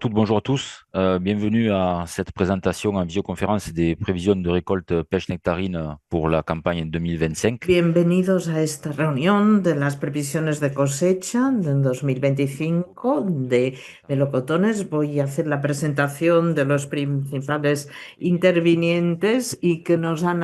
Bonjour à toutes, bonjour à tous. Bienvenue à cette présentation en visioconférence des prévisions de récolte pêche nectarine pour la campagne 2025. Bienvenidos a esta reunión de las previsiones de cosecha del 2025 de melocotones. Voy a hacer la presentación de los principales intervinientes y que nos han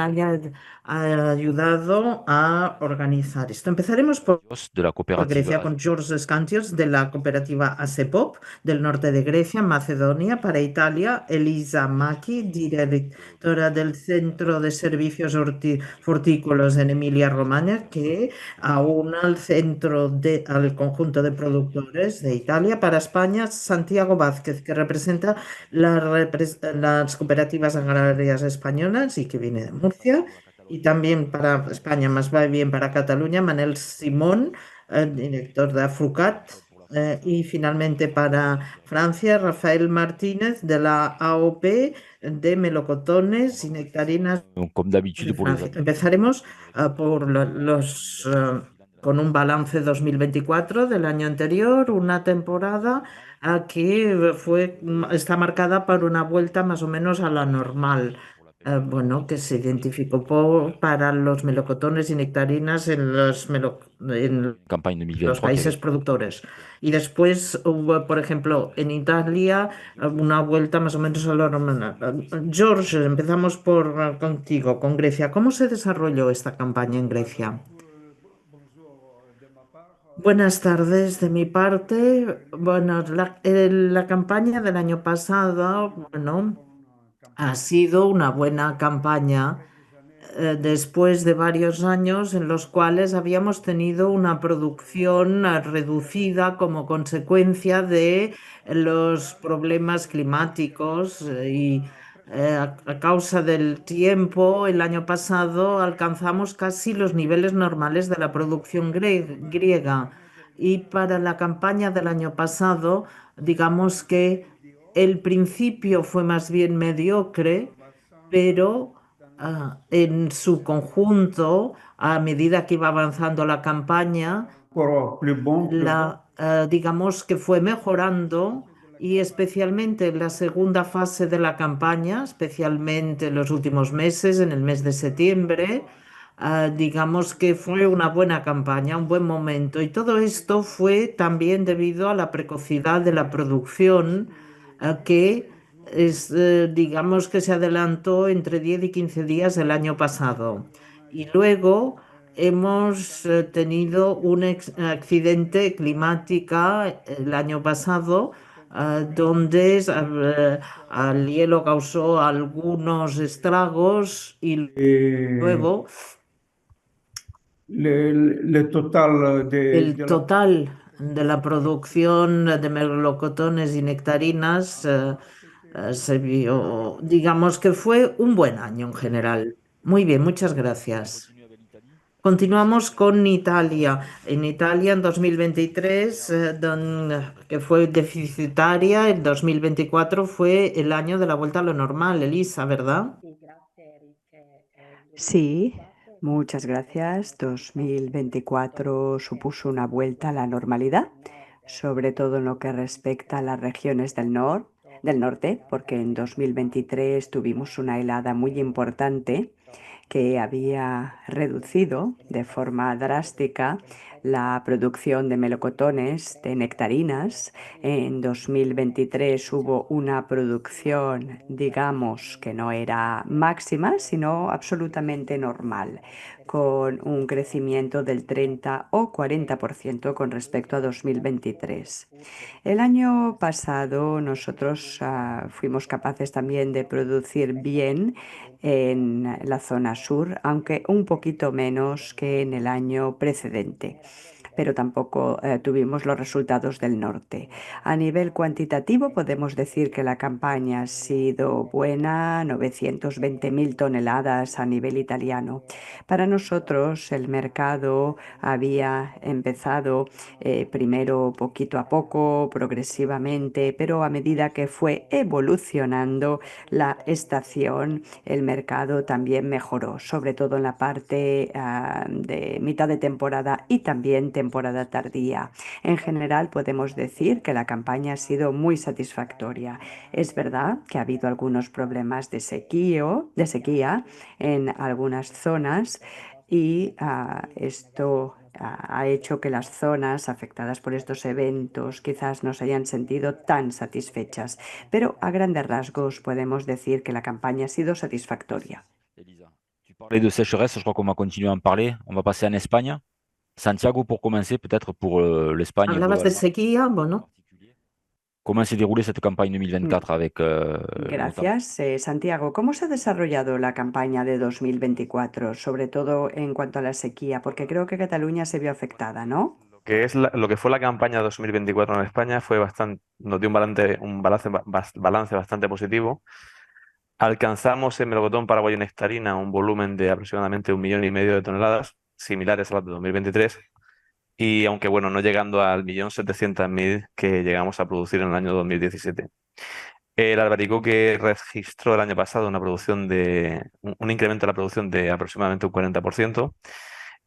ayudado a organizar esto. Empezaremos De la por coopérative Grecia con George Scantios de la cooperativa ASEPOP del norte de Grecia, Macedonia. Para Italia, Elisa Macchi, directora del Centro de Servicios Hortícolas en Emilia-Romagna, que aúna al conjunto de productores de Italia. Para España, Santiago Vázquez, que representa las cooperativas agrarias españolas y que viene de Murcia. Y también para España, más va bien para Cataluña, Manel Simón, director de Afrucat. Y finalmente para Francia, Rafael Martínez de la AOP de melocotones y nectarinas Donc, comme de d'habitude pour les Francia. Empezaremos con un balance 2024 del año anterior, una temporada está marcada por una vuelta más o menos a la normal. Bueno, que se identificó para los melocotones y nectarinas en campagnes los 2023 qui países avait productores. Y después hubo, por ejemplo, en Italia, una vuelta más o menos a lo normal. George, empezamos contigo, con Grecia. ¿Cómo se desarrolló esta campaña en Grecia? Buenas tardes de mi parte. Bueno, la campaña del año pasado, bueno, ha sido una buena campaña después de varios años en los cuales habíamos tenido una producción reducida como consecuencia de los problemas climáticos a causa del tiempo, el año pasado alcanzamos casi los niveles normales de la producción griega. Y para la campaña del año pasado, digamos que el principio fue más bien mediocre, pero en su conjunto, a medida que iba avanzando la campaña, digamos que fue mejorando y especialmente en la segunda fase de la campaña, especialmente en los últimos meses, en el mes de septiembre, digamos que fue una buena campaña, un buen momento. Y todo esto fue también debido a la precocidad de la producción, digamos que se adelantó entre 10 y 15 días el año pasado. Y luego hemos tenido un accidente climático el año pasado, donde el hielo causó algunos estragos y Et luego le total el de la... total de la producción de melocotones y nectarinas se vio, digamos que fue un buen año en general. Muy bien, muchas gracias. continue avec l'Italie. Continuamos con Italia. En Italia en 2023, que fue deficitaria, el 2024 fue el año de la vuelta a lo normal, Elisa, ¿verdad? Sí, muchas gracias. 2024 supuso una vuelta a la normalidad, sobre todo en lo que respecta a las regiones del norte, porque en 2023 tuvimos una helada muy importante que había reducido de forma drástica la producción de melocotones, de nectarinas. En 2023 hubo una producción, digamos, que no era máxima, sino absolutamente normal, con un crecimiento del 30 o 40% con respecto a 2023. El año pasado nosotros fuimos capaces también de producir bien en la zona sur, aunque un poquito menos que en el año precedente, pero tampoco tuvimos los resultados del norte. A nivel cuantitativo podemos decir que la campaña ha sido buena, 920.000 toneladas a nivel italiano. Para nosotros el mercado había empezado primero poquito a poco, progresivamente, pero a medida que fue evolucionando la estación, el mercado también mejoró, sobre todo en la parte de mitad de temporada y también temporada temporada tardía. En general, podemos decir que la campaña ha sido muy satisfactoria. Es verdad que ha habido algunos problemas de sequía en algunas zonas y esto ha hecho que las zonas afectadas por estos eventos quizás no se hayan sentido tan satisfechas, pero a grandes rasgos podemos decir que la campaña ha sido satisfactoria. Elisa, tu parlais de sécheresse, je crois qu'on va continuer à en parler. On va passer en Espagne. Santiago, pour commencer, peut-être pour l'Espagne Hablabas de globalement sequía, en bueno, particulier. Comment s'est déroulée cette campagne Mm, 2024 avec notamment... Gracias. Santiago, ¿cómo se ha desarrollado la campaña de 2024, sobre todo en cuanto a la sequía? Porque creo que Cataluña se vio afectada, ¿no? Lo que fue la campaña 2024 en España fue nos dio balance bastante positivo. Alcanzamos en melocotón paraguayo y nectarina un volumen de aproximadamente 1,5 millones de toneladas, similares a las de 2023, y aunque bueno, no llegando al 1.700.000 que llegamos a producir en el año 2017. El albaricoque registró el año pasado un incremento de la producción de aproximadamente un 40%,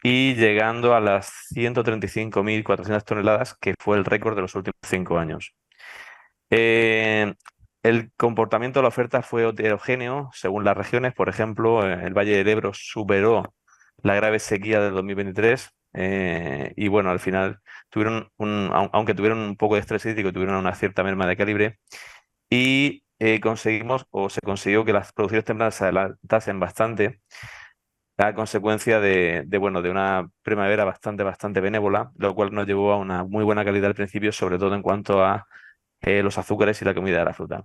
y llegando a las 135.400 toneladas, que fue el récord de los últimos 5 años. El comportamiento de la oferta fue heterogéneo según las regiones. Por ejemplo, el Valle del Ebro superó la grave sequía del 2023, y bueno, al final aunque tuvieron un poco de estrés hídrico, tuvieron una cierta merma de calibre, y se consiguió que las producciones tempranas se adelantasen bastante a consecuencia bueno, de una primavera bastante benévola, lo cual nos llevó a una muy buena calidad al principio, sobre todo en cuanto a los azúcares y la comida de la fruta.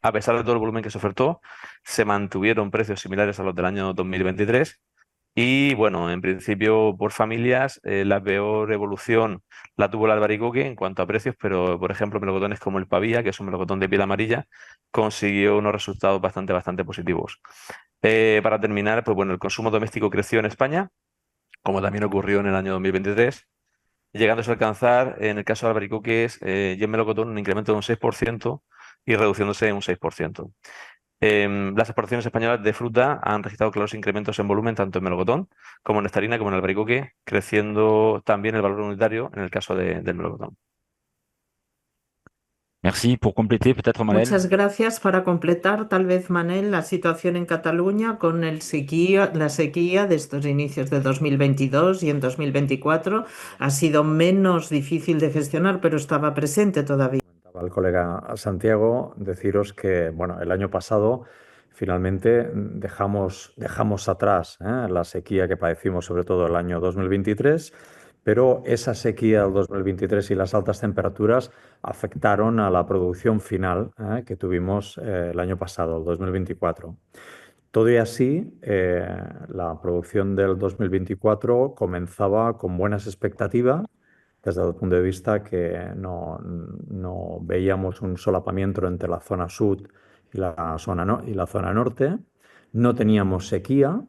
A pesar de todo el volumen que se ofertó, se mantuvieron precios similares a los del año 2023. Y bueno, en principio por familias, la peor evolución la tuvo el albaricoque en cuanto a precios, pero por ejemplo melocotones como el pavía, que es un melocotón de piel amarilla, consiguió unos resultados bastante positivos. Para terminar, pues bueno, el consumo doméstico creció en España, como también ocurrió en el año 2023, llegándose a alcanzar, en el caso de albaricoques y en melocotón, un incremento de un 6% y reduciéndose un 6%. Las exportaciones españolas de fruta han registrado claros incrementos en volumen, tanto en melocotón como en nectarina, como en albaricoque, creciendo también el valor unitario en el caso del melocotón. Merci. Pour compléter, peut-être Manel. muchas gracias. Para completar, tal vez, Manel, la situación en Cataluña con la sequía de estos inicios de 2022 y en 2024 ha sido menos difícil de gestionar, pero estaba presente todavía. Al colega Santiago, deciros que bueno, el año pasado finalmente dejamos atrás la sequía que padecimos, sobre todo el año 2023, pero esa sequía del 2023 y las altas temperaturas afectaron a la producción final que tuvimos el año pasado, el 2024. Todo y así, la producción del 2024 comenzaba con buenas expectativas desde el punto de vista que no veíamos un solapamiento entre la zona sur y la zona norte. No teníamos sequía,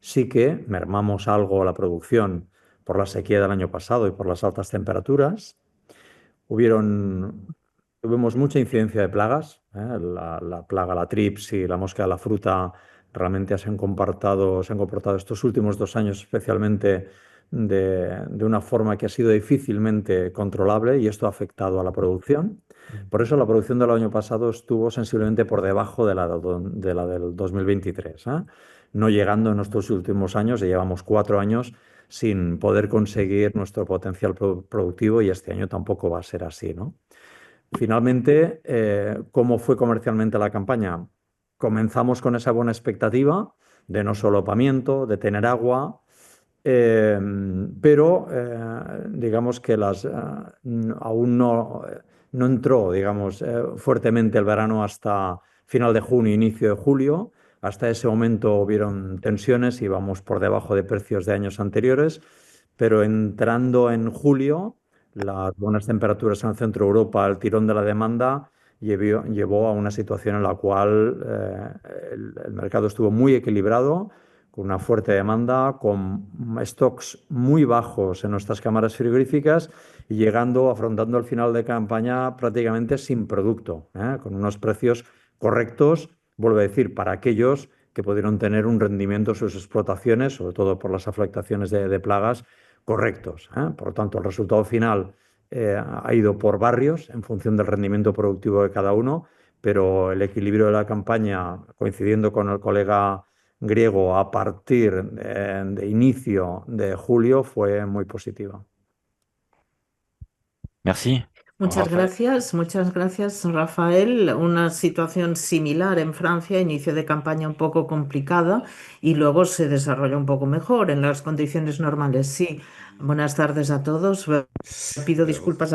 sí que mermamos algo la producción por la sequía del año pasado y por las altas temperaturas. Tuvimos mucha incidencia de plagas, la plaga, la trips y la mosca de la fruta realmente se han comportado estos últimos 2 años especialmente de una forma que ha sido difícilmente controlable, y esto ha afectado a la producción. Por eso la producción del año pasado estuvo sensiblemente por debajo de la del 2023, no llegando en estos últimos años, y llevamos 4 años sin poder conseguir nuestro potencial productivo, y este año tampoco va a ser así, ¿no? Finalmente, ¿cómo fue comercialmente la campaña? Comenzamos con esa buena expectativa de no solapamiento, de tener agua, pero digamos que aún no entró, digamos, fuertemente el verano hasta final de junio, inicio de julio. Hasta ese momento hubieron tensiones y vamos por debajo de precios de años anteriores, pero entrando en julio, las buenas temperaturas en el centro de Europa, el tirón de la demanda, llevó a una situación en la cual el mercado estuvo muy equilibrado, con una fuerte demanda, con stocks muy bajos en nuestras cámaras frigoríficas y afrontando el final de campaña prácticamente sin producto, con unos precios correctos, vuelvo a decir, para aquellos que pudieron tener un rendimiento en sus explotaciones, sobre todo por las afectaciones de plagas, correctos, ¿eh? Por lo tanto, el resultado final ha ido por barrios en función del rendimiento productivo de cada uno, pero el equilibrio de la campaña, coincidiendo con el colega griego, a partir de inicio de julio, fue muy positiva. Merci, Raphaël. Muchas gracias, Rafael. Una situación similar en Francia, inicio de campaña un poco complicada y luego se desarrolla un poco mejor en las condiciones normales. Sí, buenas tardes a todos. Pido disculpas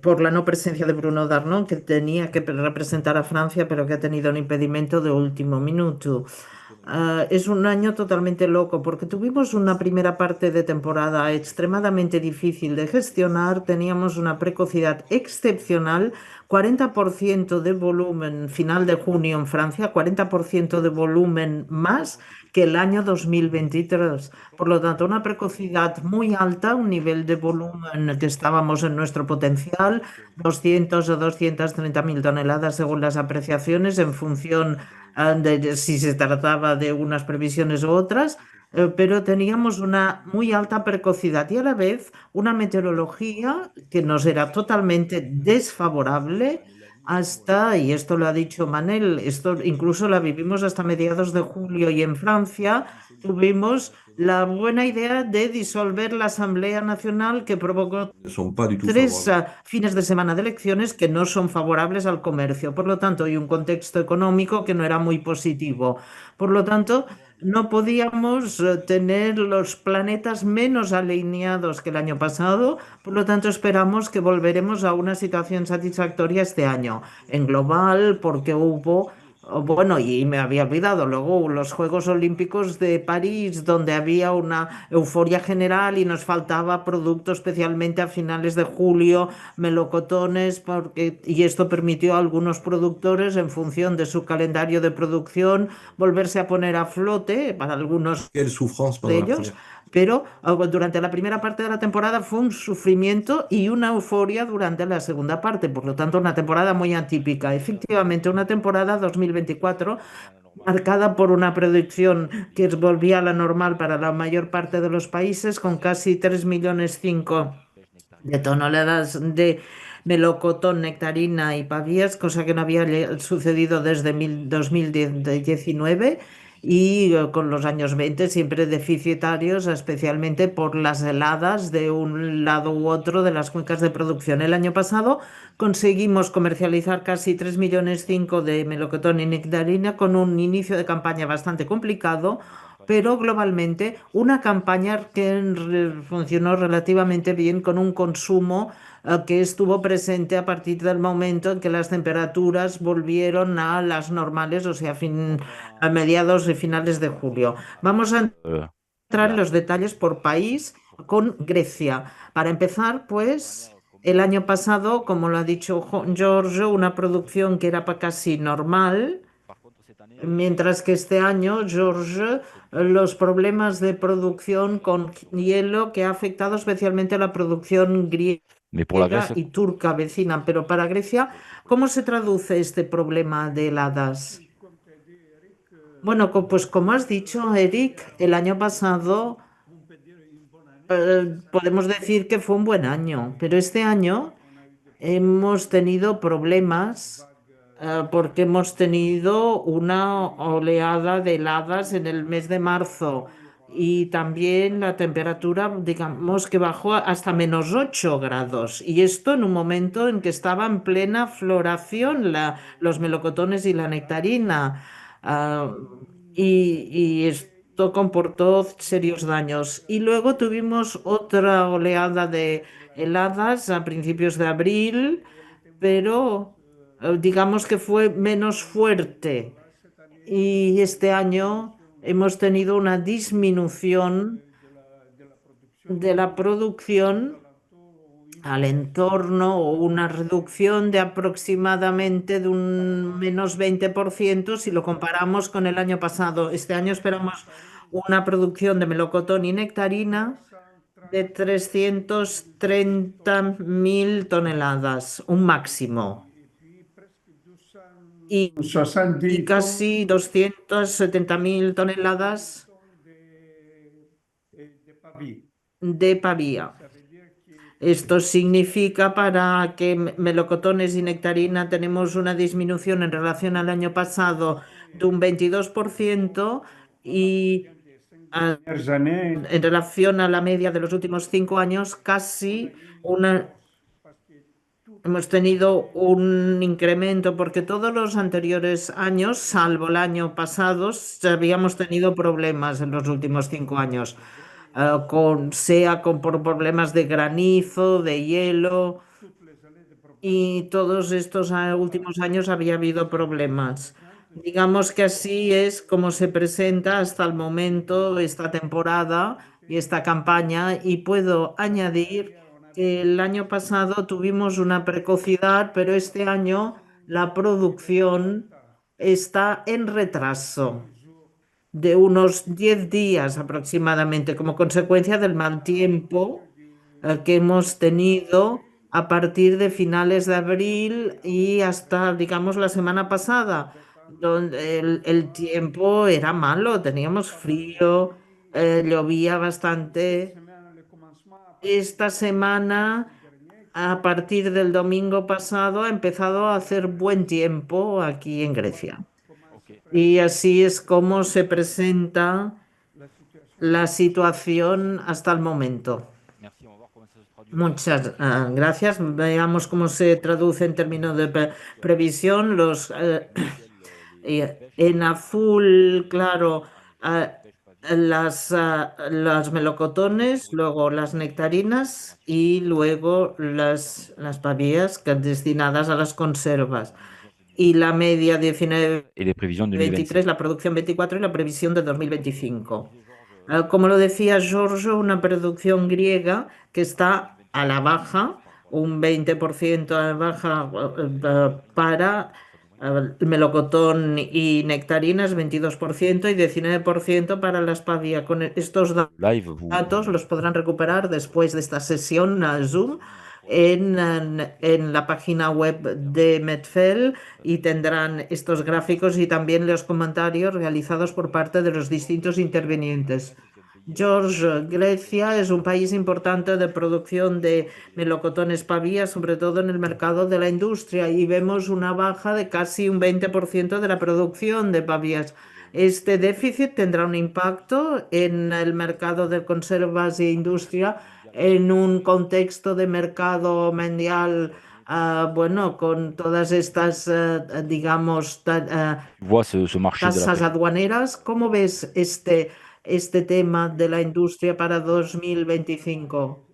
por la no presencia de Bruno Darnon, que tenía que representar a Francia, pero que ha tenido un impedimento de último minuto. Es un año totalmente loco porque tuvimos una primera parte de temporada extremadamente difícil de gestionar, teníamos una precocidad excepcional, 40% de volumen final de junio en Francia, 40% de volumen más que el año 2023. Por lo tanto, una precocidad muy alta, un nivel de volumen que estábamos en nuestro potencial, 200 o 230 mil toneladas según las apreciaciones en función de si se trataba de unas previsiones u otras, pero teníamos una muy alta precocidad y a la vez una meteorología que nos era totalmente desfavorable hasta, y esto lo ha dicho Manel, esto incluso la vivimos hasta mediados de julio y en Francia tuvimos la buena idea de disolver la Asamblea Nacional que provocó tres fines de semana de elecciones que no son favorables al comercio. Por lo tanto, hay un contexto económico que no era muy positivo. Por lo tanto, no podíamos tener los planetas menos alineados que el año pasado. Por lo tanto, esperamos que volveremos a una situación satisfactoria este año. En global, porque hubo bueno, y me había olvidado, luego los Juegos Olímpicos de París, donde había una euforia general y nos faltaba producto especialmente a finales de julio, melocotones, y esto permitió a algunos productores, en función de su calendario de producción, volverse a poner a flote, para algunos de ellos, pero durante la primera parte de la temporada fue un sufrimiento y una euforia durante la segunda parte, por lo tanto una temporada muy atípica. Efectivamente, una temporada 2024 marcada por una producción que volvía a la normal para la mayor parte de los países, con casi 3,5 millones de toneladas de melocotón, nectarina y pavías, cosa que no había sucedido desde 2019 y con los años 20 siempre deficitarios, especialmente por las heladas de un lado u otro de las cuencas de producción. El año pasado conseguimos comercializar casi 3,5 millones de melocotón y nectarina con un inicio de campaña bastante complicado, pero globalmente una campaña que funcionó relativamente bien con un consumo que estuvo presente a partir del momento en que las temperaturas volvieron a las normales, o sea, a mediados y finales de julio. Vamos a entrar en Voilà. los detalles por país con Grecia. Para empezar, pues, el año pasado, como lo ha dicho Giorgio, una producción que era casi normal. Mientras que este año, George, los problemas de producción con hielo que ha afectado especialmente a la producción Mais pour la griega Grèce, y turca vecina. Pero para Grecia, ¿cómo se traduce este problema de heladas? Bueno, pues como has dicho, Eric, el año pasado podemos decir que fue un buen año, pero este año hemos tenido problemas porque hemos tenido una oleada de heladas en el mes de marzo y también la temperatura, digamos que bajó hasta -8 grados. Y esto en un momento en que estaba en plena floración los melocotones y la nectarina. ah, y esto comportó serios daños. Y luego tuvimos otra oleada de heladas a principios de abril, pero digamos que fue menos fuerte. Y este año hemos tenido una disminución de la producción al entorno o una reducción de aproximadamente de un -20% si lo comparamos con el año pasado. Este año esperamos una producción de melocotón y nectarina de 330.000 toneladas, un máximo, y, y casi 270.000 toneladas de pavía. Esto significa para que melocotones y nectarina tenemos una disminución en relación al año pasado de un 22% y en relación a la media de los últimos 5 años hemos tenido un incremento porque todos los anteriores años, salvo el año pasado, habíamos tenido problemas en los últimos 5 años, por problemas de granizo, de hielo, y todos estos últimos años había habido problemas. Digamos que así es como se presenta hasta el momento esta temporada y esta campaña, y puedo añadir que el año pasado tuvimos una precocidad, pero este año la producción está en retraso de unos 10 días aproximadamente, como consecuencia del mal tiempo que hemos tenido a partir de finales de abril y hasta, digamos, la semana pasada, donde el tiempo era malo, teníamos frío, llovía bastante. Esta semana, a partir del domingo pasado, ha empezado a hacer buen tiempo aquí en Grecia. Ok. Y así es como se presenta la situación hasta el momento. Merci, on va voir comment ça se traduit. Muchas gracias. Veamos cómo se traduce en términos de previsión. Y en azul, claro, ah, las melocotones, luego las nectarinas y luego las pavías destinadas a las conservas. Y la media 19 Et les prévisions 23, 2025. la producción 24 y la previsión de 2025. Como lo decía Giorgio, una producción griega que está a la baja, un 20% a la baja para el melocotón y nectarinas, 22% y 19% para las pavía. Con estos Live, vous, datos los podrán recuperar después de esta sesión Zoom en la página web de Medfel, y tendrán estos gráficos y también los comentarios realizados por parte de los distintos intervinientes. George, Grecia es un país importante de producción de melocotones pavía, sobre todo en el mercado de la industria, y vemos una baja de casi un 20% de la producción de pavías. Este déficit tendrá un impacto en el mercado de conservas e industria en un contexto de mercado mundial, bueno, con todas estas, digamos, vois ce marché de la tasas pêche. aduaneras. ¿Cómo ves este tema de la industria para 2025?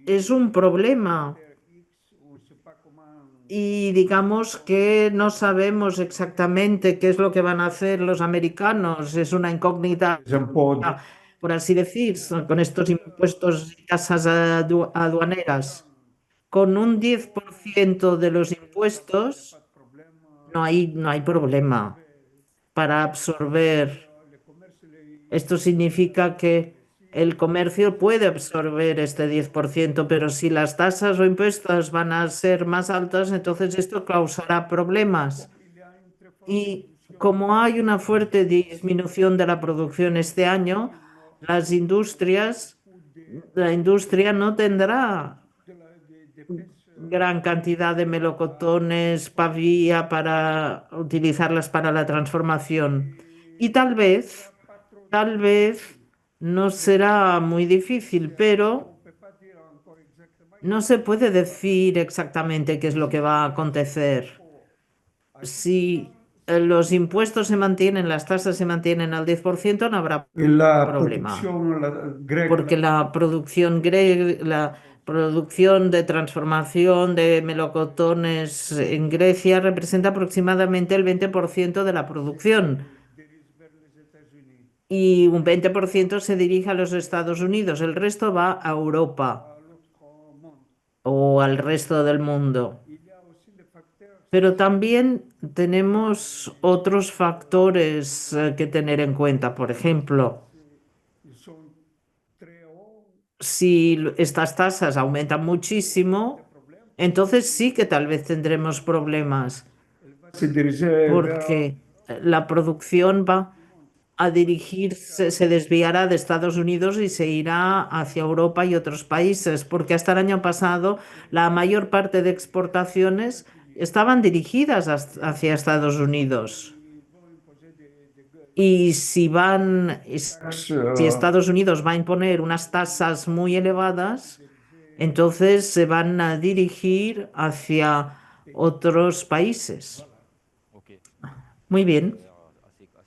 Es un problema. Y digamos que no sabemos exactamente qué es lo que van a hacer los americanos. Es una incógnita, por así decir, con estos impuestos y tasas aduaneras. Con un 10% de los impuestos no hay problema para absorber. Esto significa que el comercio puede absorber este 10%, pero si las tasas o impuestos van a ser más altas, entonces esto causará problemas. Y como hay una fuerte disminución de la producción este año, la industria no tendrá gran cantidad de melocotones, pavía para utilizarlas para la transformación. Y tal vez no será muy difícil, pero no se puede decir exactamente qué es lo que va a acontecer. Si los impuestos se mantienen, las tasas se mantienen al 10%, no habrá problema. Porque la producción de transformación de melocotones en Grecia representa aproximadamente el 20% de la producción. Y un 20% se dirige a los Estados Unidos, el resto va a Europa o al resto del mundo. Pero también tenemos otros factores que tener en cuenta. Por ejemplo, si estas tasas aumentan muchísimo, entonces sí que tal vez tendremos problemas, porque la producción va a dirigirse, se desviará de Estados Unidos y se irá hacia Europa y otros países, porque hasta el año pasado la mayor parte de exportaciones estaban dirigidas hacia Estados Unidos. Y si Estados Unidos va a imponer unas tasas muy elevadas, entonces se van a dirigir hacia otros países. Ok. Muy bien.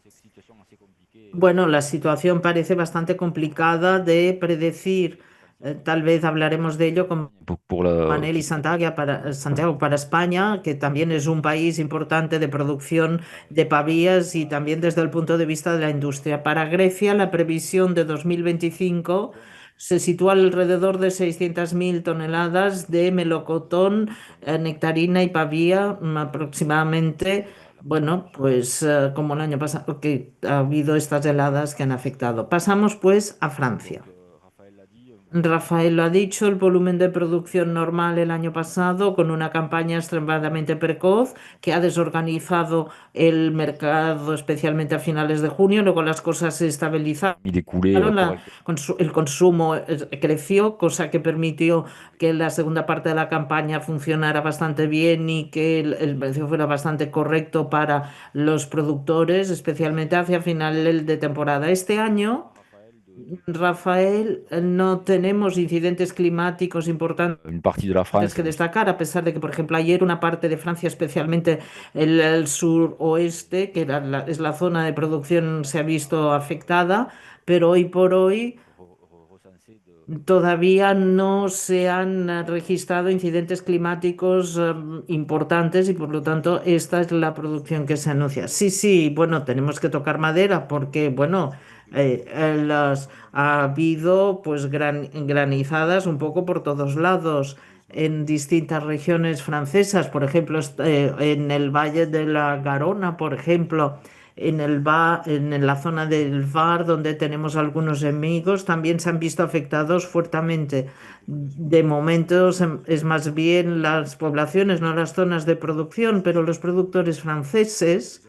Situation assez compliquée. Bueno, la situación parece bastante complicada de predecir. Tal vez hablaremos de ello con Pour le, Manel y Santiago para España, que también es un país importante de producción de pavías y también desde el punto de vista de la industria. Para Grecia, la previsión de 2025 se sitúa alrededor de 600.000 toneladas de melocotón, nectarina y pavía, aproximadamente. Bueno, pues como el año pasado, que ha habido estas heladas que han afectado. Pasamos pues a Francia. donc, Raphaël l'a dit, un volume Rafael lo ha dicho, el volumen de producción normal el año pasado con una campaña extremadamente precoz que ha desorganizado el mercado, especialmente a finales de junio. Luego las cosas se estabilizaron. il est coulé correctement. El consumo creció, cosa que permitió que la segunda parte de la campaña funcionara bastante bien y que el precio fuera bastante correcto para los productores, especialmente hacia final de temporada. Este año, Rafael, no tenemos incidentes climáticos importantes Une partie de la France, que destacar, a pesar de que, por ejemplo, ayer una parte de Francia, especialmente el suroeste, que es la zona de producción, se ha visto afectada, pero hoy por hoy recensé de todavía no se han registrado incidentes climáticos importantes y por lo tanto esta es la producción que se anuncia. Sí, sí, bueno, tenemos que tocar madera porque, bueno, ha habido pues granizadas un poco por todos lados en distintas regiones francesas, por ejemplo, en el Valle de la Garona, por ejemplo en la zona del Var, donde tenemos algunos enemigos, también se han visto afectados fuertemente. De momento es más bien las poblaciones, no las zonas de producción, pero los productores franceses,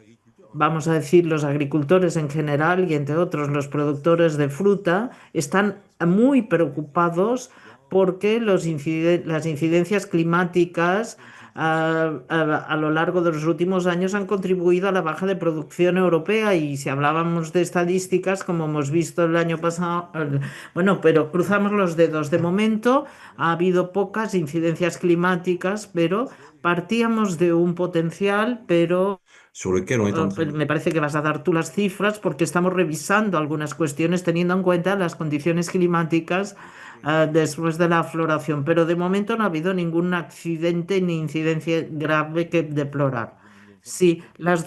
vamos a decir los agricultores en general y entre otros los productores de fruta, están muy preocupados porque las incidencias climáticas a lo largo de los últimos años han contribuido a la baja de producción europea y si hablábamos de estadísticas, como hemos visto el año pasado, bueno, pero cruzamos los dedos. De momento ha habido pocas incidencias climáticas, pero partíamos de un potencial, pero sur lequel on est en train me parece que vas a dar tú las cifras porque estamos revisando algunas cuestiones teniendo en cuenta las condiciones climáticas después de la floración, pero de momento no ha habido ningún accidente ni incidencia grave que deplorar. Sí, las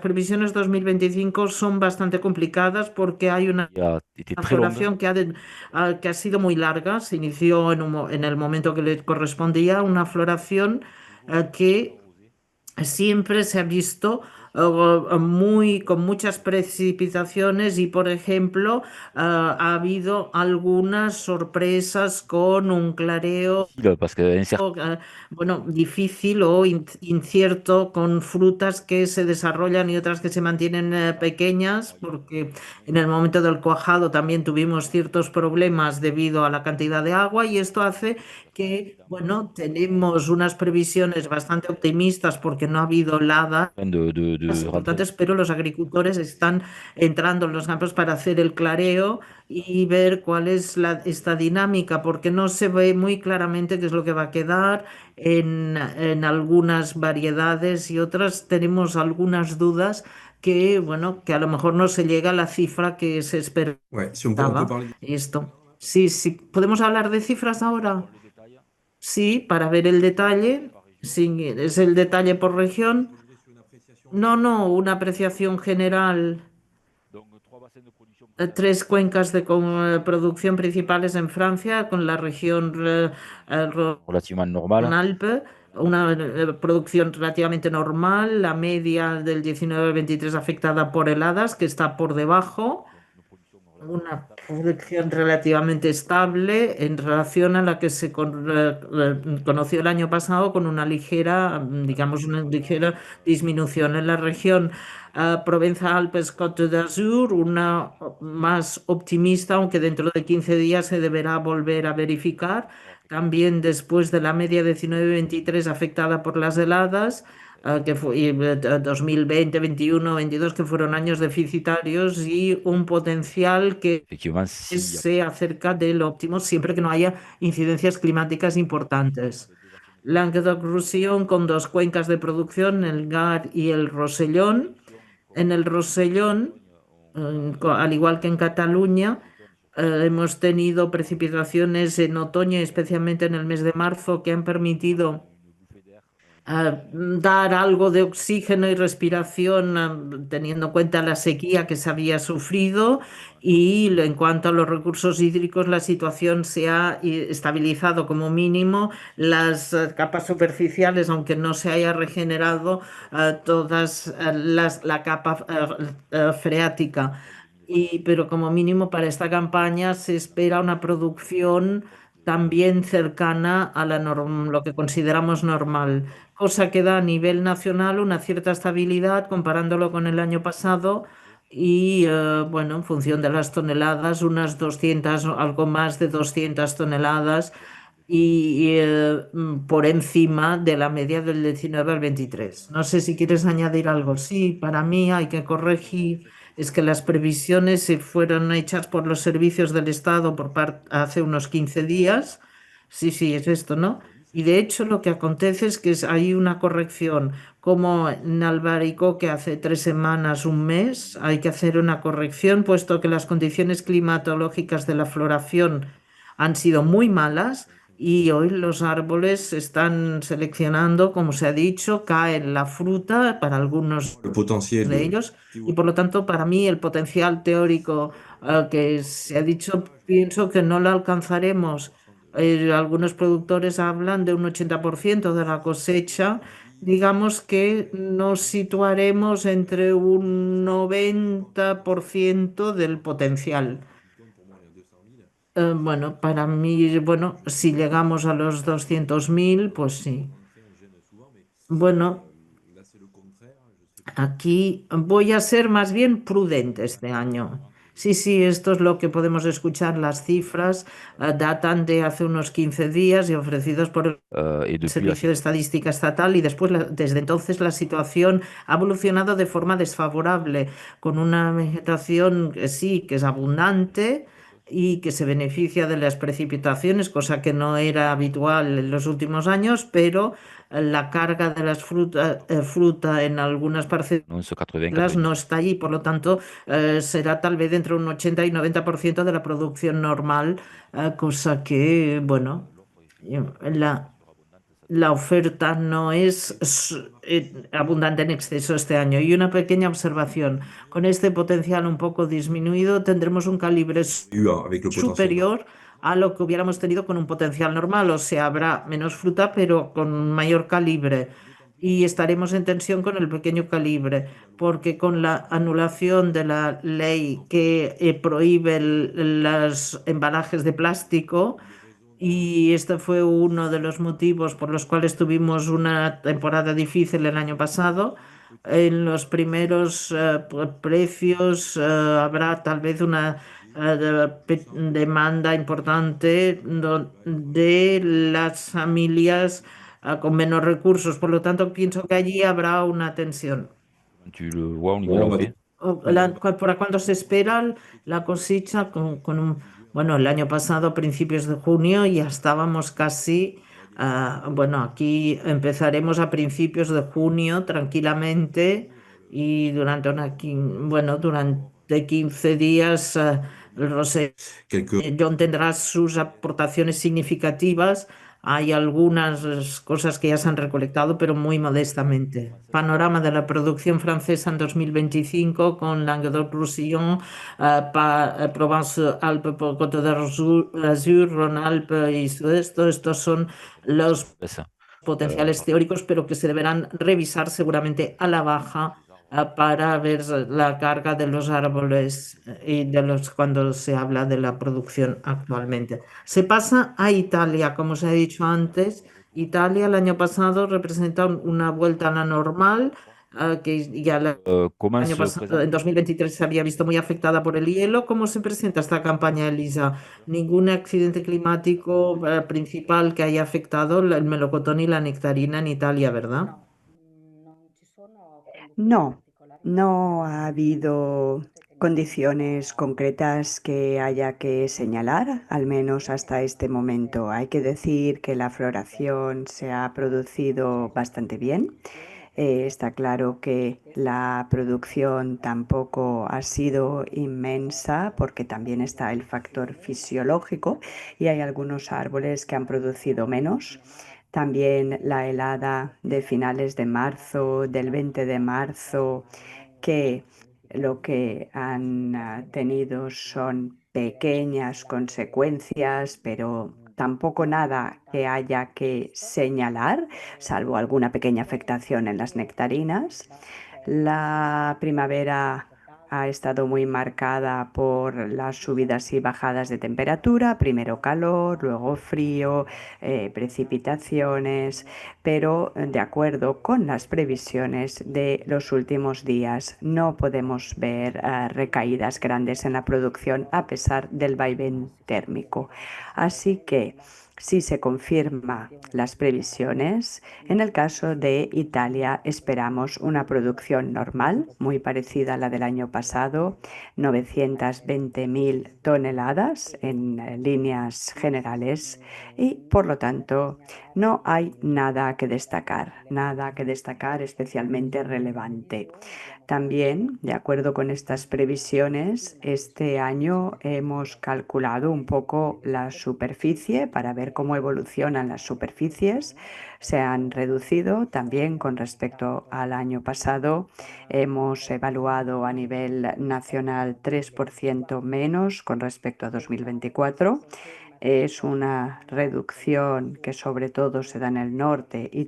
previsiones 2025 son bastante complicadas porque hay una qui a été très longue. floración que ha sido muy larga, se inició en el momento que le correspondía, una floración que siempre se ha visto con muchas precipitaciones y, por ejemplo, ha habido algunas sorpresas con un clareo Parce que bueno, difícil o incierto con frutas que se desarrollan y otras que se mantienen pequeñas, porque en el momento del cuajado también tuvimos ciertos problemas debido a la cantidad de agua y esto hace que, bueno, tenemos unas previsiones bastante optimistas porque no ha habido heladas de rentrer. importantes, pero los agricultores están entrando en los campos para hacer el clareo y ver cuál es esta dinámica, porque no se ve muy claramente qué es lo que va a quedar en algunas variedades y otras tenemos algunas dudas que, bueno, que a lo mejor no se llega a la cifra que se esperaba. Ouais, si on peut parler. Esto. Sí, sí. ¿Podemos hablar de cifras ahora? Sí, para ver el detalle. Sí, es el detalle por región. No, no, una apreciación general. Donc, trois bassins de production Tres cuencas de producción principales en Francia, con la región relativement normales. Rhône-Alpes, una producción relativamente normal, la media del 19 al 23 afectada por heladas, que está por debajo. una producción relativamente estable en relación a la que se conoció el año pasado con una ligera, digamos, una ligera disminución en la región Provenza-Alpes-Côte d'Azur, una más optimista, aunque dentro de 15 días se deberá volver a verificar. También después de la media 19-23 afectada por las heladas, que fue 2020, 21, 22, que fueron años deficitarios y un potencial que Effectivement, s'il y a se acerca del óptimo siempre que no haya incidencias climáticas importantes. Languedoc-Roussillon con dos cuencas de producción, el Gard y el Rosellón. En el Rosellón, al igual que en Cataluña, hemos tenido precipitaciones en otoño, especialmente en el mes de marzo, que han permitido dar algo de oxígeno y respiración, teniendo en cuenta la sequía que se había sufrido. Y en cuanto a los recursos hídricos, la situación se ha estabilizado como mínimo. Las capas superficiales, aunque no se haya regenerado todas la capa freática. Pero como mínimo para esta campaña se espera una producción también cercana a lo que consideramos normal, cosa que da a nivel nacional una cierta estabilidad comparándolo con el año pasado. Y bueno, en función de las toneladas, unas 200, algo más de 200 toneladas por encima de la media del 19 al 23. No sé si quieres añadir algo. Sí, para mí hay que corregir. Es que las previsiones se fueron hechas por los servicios del Estado hace unos 15 días. Sí, sí, es esto, ¿no? Y de hecho lo que acontece es que hay una corrección, como en Albaricoque hace 3 semanas, un mes, hay que hacer una corrección, puesto que las condiciones climatológicas de la floración han sido muy malas y hoy los árboles están seleccionando, como se ha dicho, cae la fruta para algunos Le potentiel de ellos y por lo tanto para mí el potencial teórico que se ha dicho, pienso que no lo alcanzaremos. Algunos productores hablan de un 80% de la cosecha. Digamos que nos situaremos entre un 90% del potencial. Bueno, para mí, bueno, si llegamos a los 200.000, pues sí. Bueno, aquí voy a ser más bien prudente este año. Sí, sí, esto es lo que podemos escuchar. Las cifras datan de hace unos 15 días y ofrecidos por el et depuis la Servicio de Estadística Estatal y después, desde entonces, la situación ha evolucionado de forma desfavorable, con una vegetación que sí, que es abundante y que se beneficia de las precipitaciones, cosa que no era habitual en los últimos años, pero la carga de las fruta en algunas parcelas non, ce no 80-90. está allí, por lo tanto, será tal vez entre un 80 y 90% de la producción normal, cosa que, bueno, la, la oferta no es abundante en exceso este año. Y una pequeña observación, con este potencial un poco disminuido, tendremos un calibre avec le potentiel. superior a lo que hubiéramos tenido con un potencial normal, o sea, habrá menos fruta, pero con mayor calibre. Y estaremos en tensión con el pequeño calibre, porque con la anulación de la ley que prohíbe los embalajes de plástico, y este fue uno de los motivos por los cuales tuvimos una temporada difícil el año pasado. En los primeros precios habrá tal vez una demanda importante de las familias con menos recursos. Por lo tanto, pienso que allí habrá una tensión. Tu le vois au niveau Bon, de on la va paix? ¿Para cuándo se espera la cosecha? Bueno, el año pasado, a principios de junio, ya estábamos casi. Bueno, aquí empezaremos a principios de junio tranquilamente y durante 15 días el quelques John tendrá sus aportaciones significativas. Hay algunas cosas que ya se han recolectado, pero muy modestamente. Panorama de la producción francesa en 2025 con Languedoc-Roussillon, Provence-Alpes, Côte d'Azur, Rhône-Alpes y Sudeste. Estos son los C'est ça. potenciales teóricos, pero que se deberán revisar seguramente a la baja para ver la carga de los árboles y cuando se habla de la producción actualmente. Se pasa a Italia, como os he dicho antes. Italia el año pasado representa una vuelta a la normal, que ya el Comment año se pasado, présente? en 2023, se había visto muy afectada por el hielo. ¿Cómo se presenta esta campaña, Elisa? ¿Ningún accidente climático principal que haya afectado el melocotón y la nectarina en Italia, verdad? No, no ha habido condiciones concretas que haya que señalar, al menos hasta este momento. Hay que decir que la floración se ha producido bastante bien. Está claro que la producción tampoco ha sido inmensa porque también está el factor fisiológico y hay algunos árboles que han producido menos. También la helada de finales de marzo, del 20 de marzo, que lo que han tenido son pequeñas consecuencias, pero tampoco nada que haya que señalar, salvo alguna pequeña afectación en las nectarinas. La primavera ha estado muy marcada por las subidas y bajadas de temperatura, primero calor, luego frío, precipitaciones, pero de acuerdo con las previsiones de los últimos días no podemos ver recaídas grandes en la producción a pesar del vaivén térmico. Así que si se confirma las previsiones, en el caso de Italia esperamos una producción normal, muy parecida a la del año pasado, 920.000 toneladas en líneas generales y por lo tanto no hay nada que destacar especialmente relevante. También, de acuerdo con estas previsiones, este año hemos calculado un poco la superficie para ver cómo evolucionan las superficies. Se han reducido también con respecto al año pasado. Hemos evaluado a nivel nacional 3% menos con respecto a 2024. Es una reducción que sobre todo se da en el norte y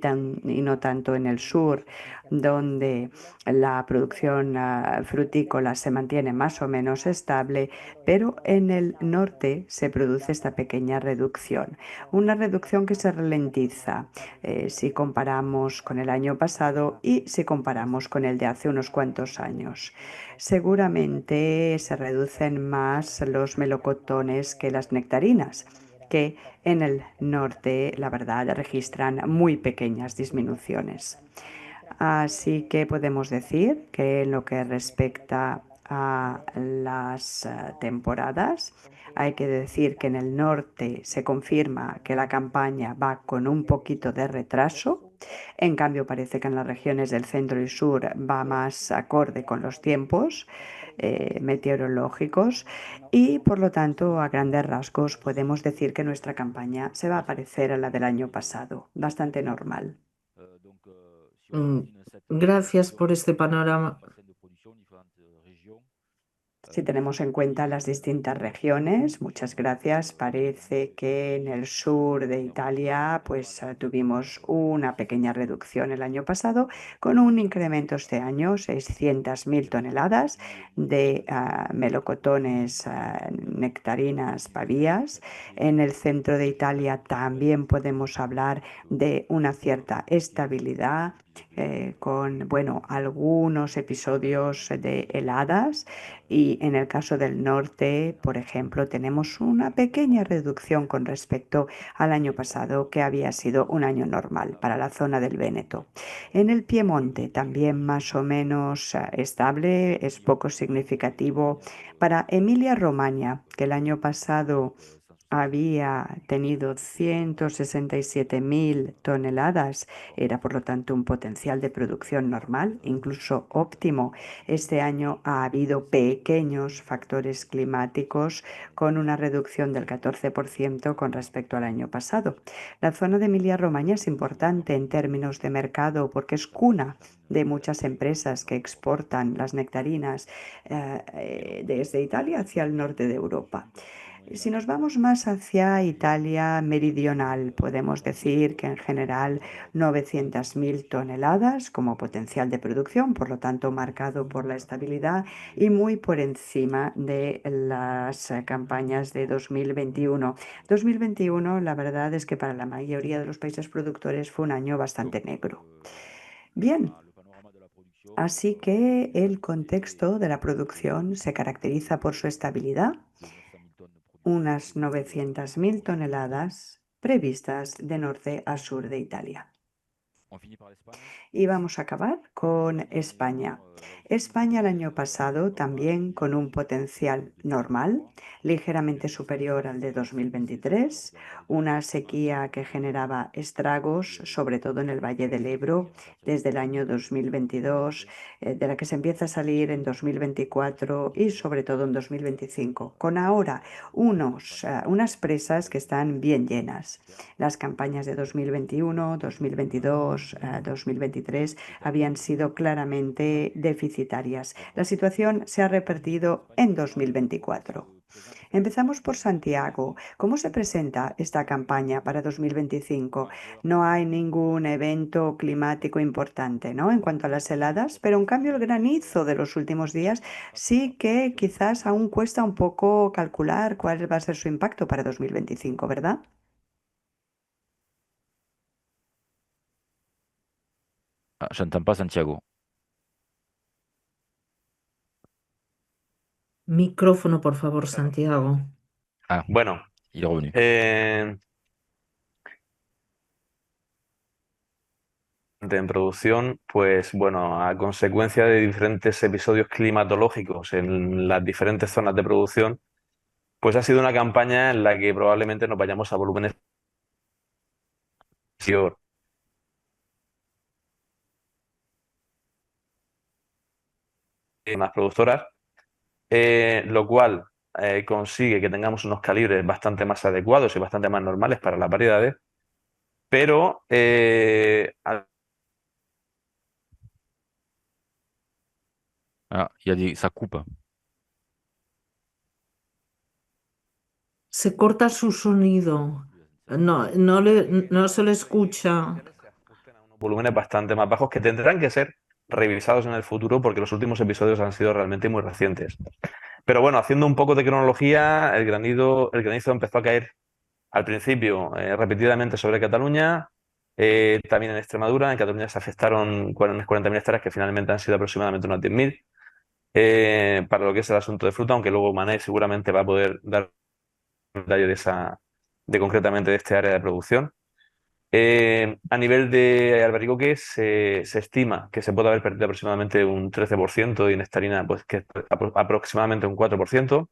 no tanto en el sur, donde la producción frutícola se mantiene más o menos estable, pero en el norte se produce esta pequeña reducción. Una reducción que se ralentiza si comparamos con el año pasado y si comparamos con el de hace unos cuantos años. Seguramente se reducen más los melocotones que las nectarinas, que en el norte, la verdad, registran muy pequeñas disminuciones. Así que podemos decir que en lo que respecta a las temporadas, hay que decir que en el norte se confirma que la campaña va con un poquito de retraso. En cambio, parece que en las regiones del centro y sur va más acorde con los tiempos meteorológicos y, por lo tanto, a grandes rasgos podemos decir que nuestra campaña se va a parecer a la del año pasado, bastante normal. Si on Mm, imagine cette Gracias production por este dans les panorama. différents bassins de production, différentes régions, Si tenemos en cuenta las distintas regiones, muchas gracias. Parece que en el sur de Italia pues tuvimos una pequeña reducción el año pasado con un incremento este año, 600.000 toneladas de melocotones, nectarinas, pavías. En el centro de Italia también podemos hablar de una cierta estabilidad con, bueno, algunos episodios de heladas y en el caso del norte, por ejemplo, tenemos una pequeña reducción con respecto al año pasado, que había sido un año normal para la zona del Véneto. En el Piemonte también más o menos estable, es poco significativo. Para Emilia-Romagna, que el año pasado había tenido 167.000 toneladas, era por lo tanto un potencial de producción normal, incluso óptimo. Este año ha habido pequeños factores climáticos con una reducción del 14% con respecto al año pasado. La zona de Emilia-Romagna es importante en términos de mercado porque es cuna de muchas empresas que exportan las nectarinas desde Italia hacia el norte de Europa. Si nos vamos más hacia Italia meridional, podemos decir que en general 900.000 toneladas como potencial de producción, por lo tanto marcado por la estabilidad y muy por encima de las campañas de 2021. 2021, la verdad es que para la mayoría de los países productores fue un año bastante negro. Bien. Así que el contexto de la producción se caracteriza por su estabilidad, unas 900.000 toneladas previstas de norte a sur de Italia. Y vamos a acabar con España. España el año pasado también con un potencial normal, ligeramente superior al de 2023, una sequía que generaba estragos, sobre todo en el Valle del Ebro, desde el año 2022, de la que se empieza a salir en 2024 y sobre todo en 2025, con ahora unas presas que están bien llenas. Las campañas de 2021, 2022, 2023 habían sido claramente deficitarias. La situación se ha repetido en 2024. Empezamos por Santiago. ¿Cómo se presenta esta campaña para 2025? No hay ningún evento climático importante, ¿no?, en cuanto a las heladas, pero en cambio el granizo de los últimos días sí que quizás aún cuesta un poco calcular cuál va a ser su impacto para 2025, ¿verdad? Ah, j'entends pas Santiago. Micrófono, por favor, Santiago. Ah, Bueno, il est revenu. en producción, pues bueno, a consecuencia de diferentes episodios climatológicos en las diferentes zonas de producción, pues ha sido una campaña en la que probablemente nos vayamos a volúmenes mayor. Más productoras, lo cual consigue que tengamos unos calibres bastante más adecuados y bastante más normales para las variedades, pero Ah, ça coupe. Se corta su sonido. No, no se le escucha. se ajusten a unos volúmenes bastante más bajos que tendrán que ser revisados en el futuro porque los últimos episodios han sido realmente muy recientes. Pero bueno, haciendo un poco de cronología, el granizo empezó a caer al principio repetidamente sobre Cataluña, también en Extremadura. En Cataluña se afectaron unas 40.000 hectáreas que finalmente han sido aproximadamente unas 10.000 para lo que es el asunto de fruta, aunque luego Mané seguramente va a poder dar un detalle de concretamente de este área de producción. A nivel de albaricoque se estima que se puede haber perdido aproximadamente un 13% y en nectarina pues que aproximadamente un 4%.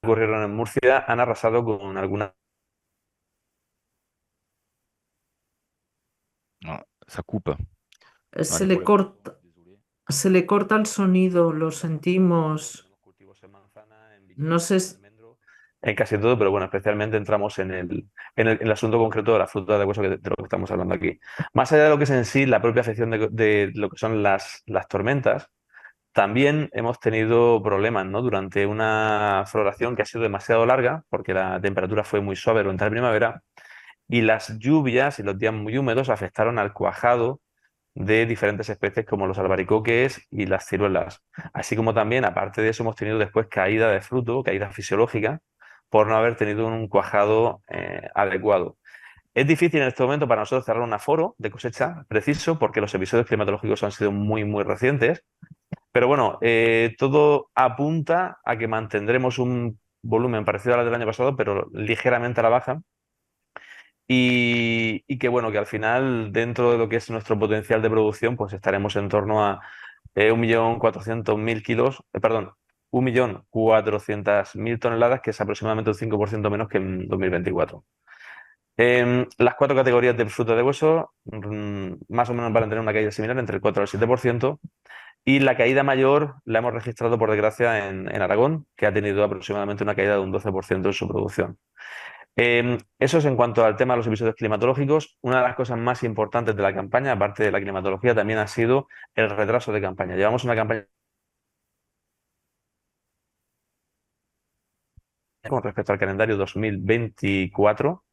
Ocurrieron en Murcia, han arrasado con algunas. Ah, ça coupe. Se le corta el sonido, lo sentimos. Cultivos en manzana, en No viñedo, sé. en almendro, en casi todo, pero bueno, especialmente entramos en el asunto concreto de la fruta de hueso de lo que estamos hablando aquí. Más allá de lo que es en sí la propia afección de lo que son las tormentas, también hemos tenido problemas, ¿no?, durante una floración que ha sido demasiado larga, porque la temperatura fue muy suave durante la primavera, y las lluvias y los días muy húmedos afectaron al cuajado de diferentes especies como los albaricoques y las ciruelas. Así como también, aparte de eso, hemos tenido después caída de fruto, caída fisiológica, por no haber tenido un cuajado adecuado. Es difícil en este momento para nosotros cerrar un aforo de cosecha preciso porque los episodios climatológicos han sido muy, muy recientes. Pero bueno, todo apunta a que mantendremos un volumen parecido al del año pasado, pero ligeramente a la baja. Y que bueno, que al final, dentro de lo que es nuestro potencial de producción, pues estaremos en torno a 1.400.000 kilos, perdón, 1.400.000 toneladas, que es aproximadamente un 5% menos que en 2024. Las cuatro categorías de fruta de hueso más o menos van a tener una caída similar entre el 4 y el 7%. Y la caída mayor la hemos registrado, por desgracia, en Aragón, que ha tenido aproximadamente una caída de un 12% en su producción. Eso es en cuanto al tema de los episodios climatológicos. Una de las cosas más importantes de la campaña, aparte de la climatología, también ha sido el retraso de campaña. Llevamos una campaña con respecto al calendario 2024,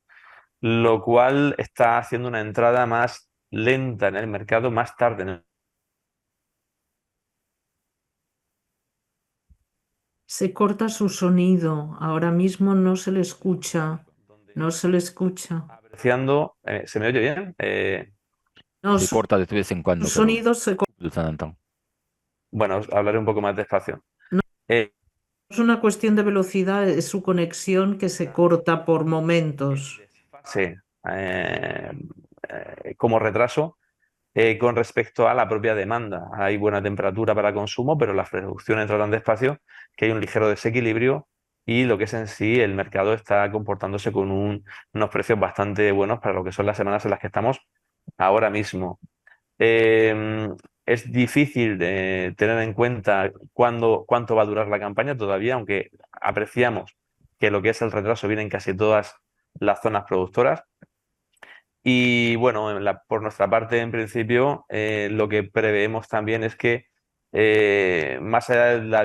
lo cual está haciendo una entrada más lenta en el mercado, más tarde en el Se corta su sonido. Ahora mismo no se le escucha. No se le escucha. apreciando. ¿Se me oye bien? No, Se corta de vez en su cuando, pero sonido se corta. de temps en temps. Bueno, hablaré un poco más despacio. No Eh, es una cuestión de velocidad, es su conexión que se corta por momentos. sí, como retraso con respecto a la propia demanda. Hay buena temperatura para consumo, pero la producción entra tan despacio que hay un ligero desequilibrio y lo que es en sí el mercado está comportándose con unos precios bastante buenos para lo que son las semanas en las que estamos ahora mismo. Eh, es difícil de tener en cuenta cuánto va a durar la campaña todavía, aunque apreciamos que lo que es el retraso viene en casi todas las zonas productoras. Y bueno, por nuestra parte, en principio, lo que preveemos también es que más allá de la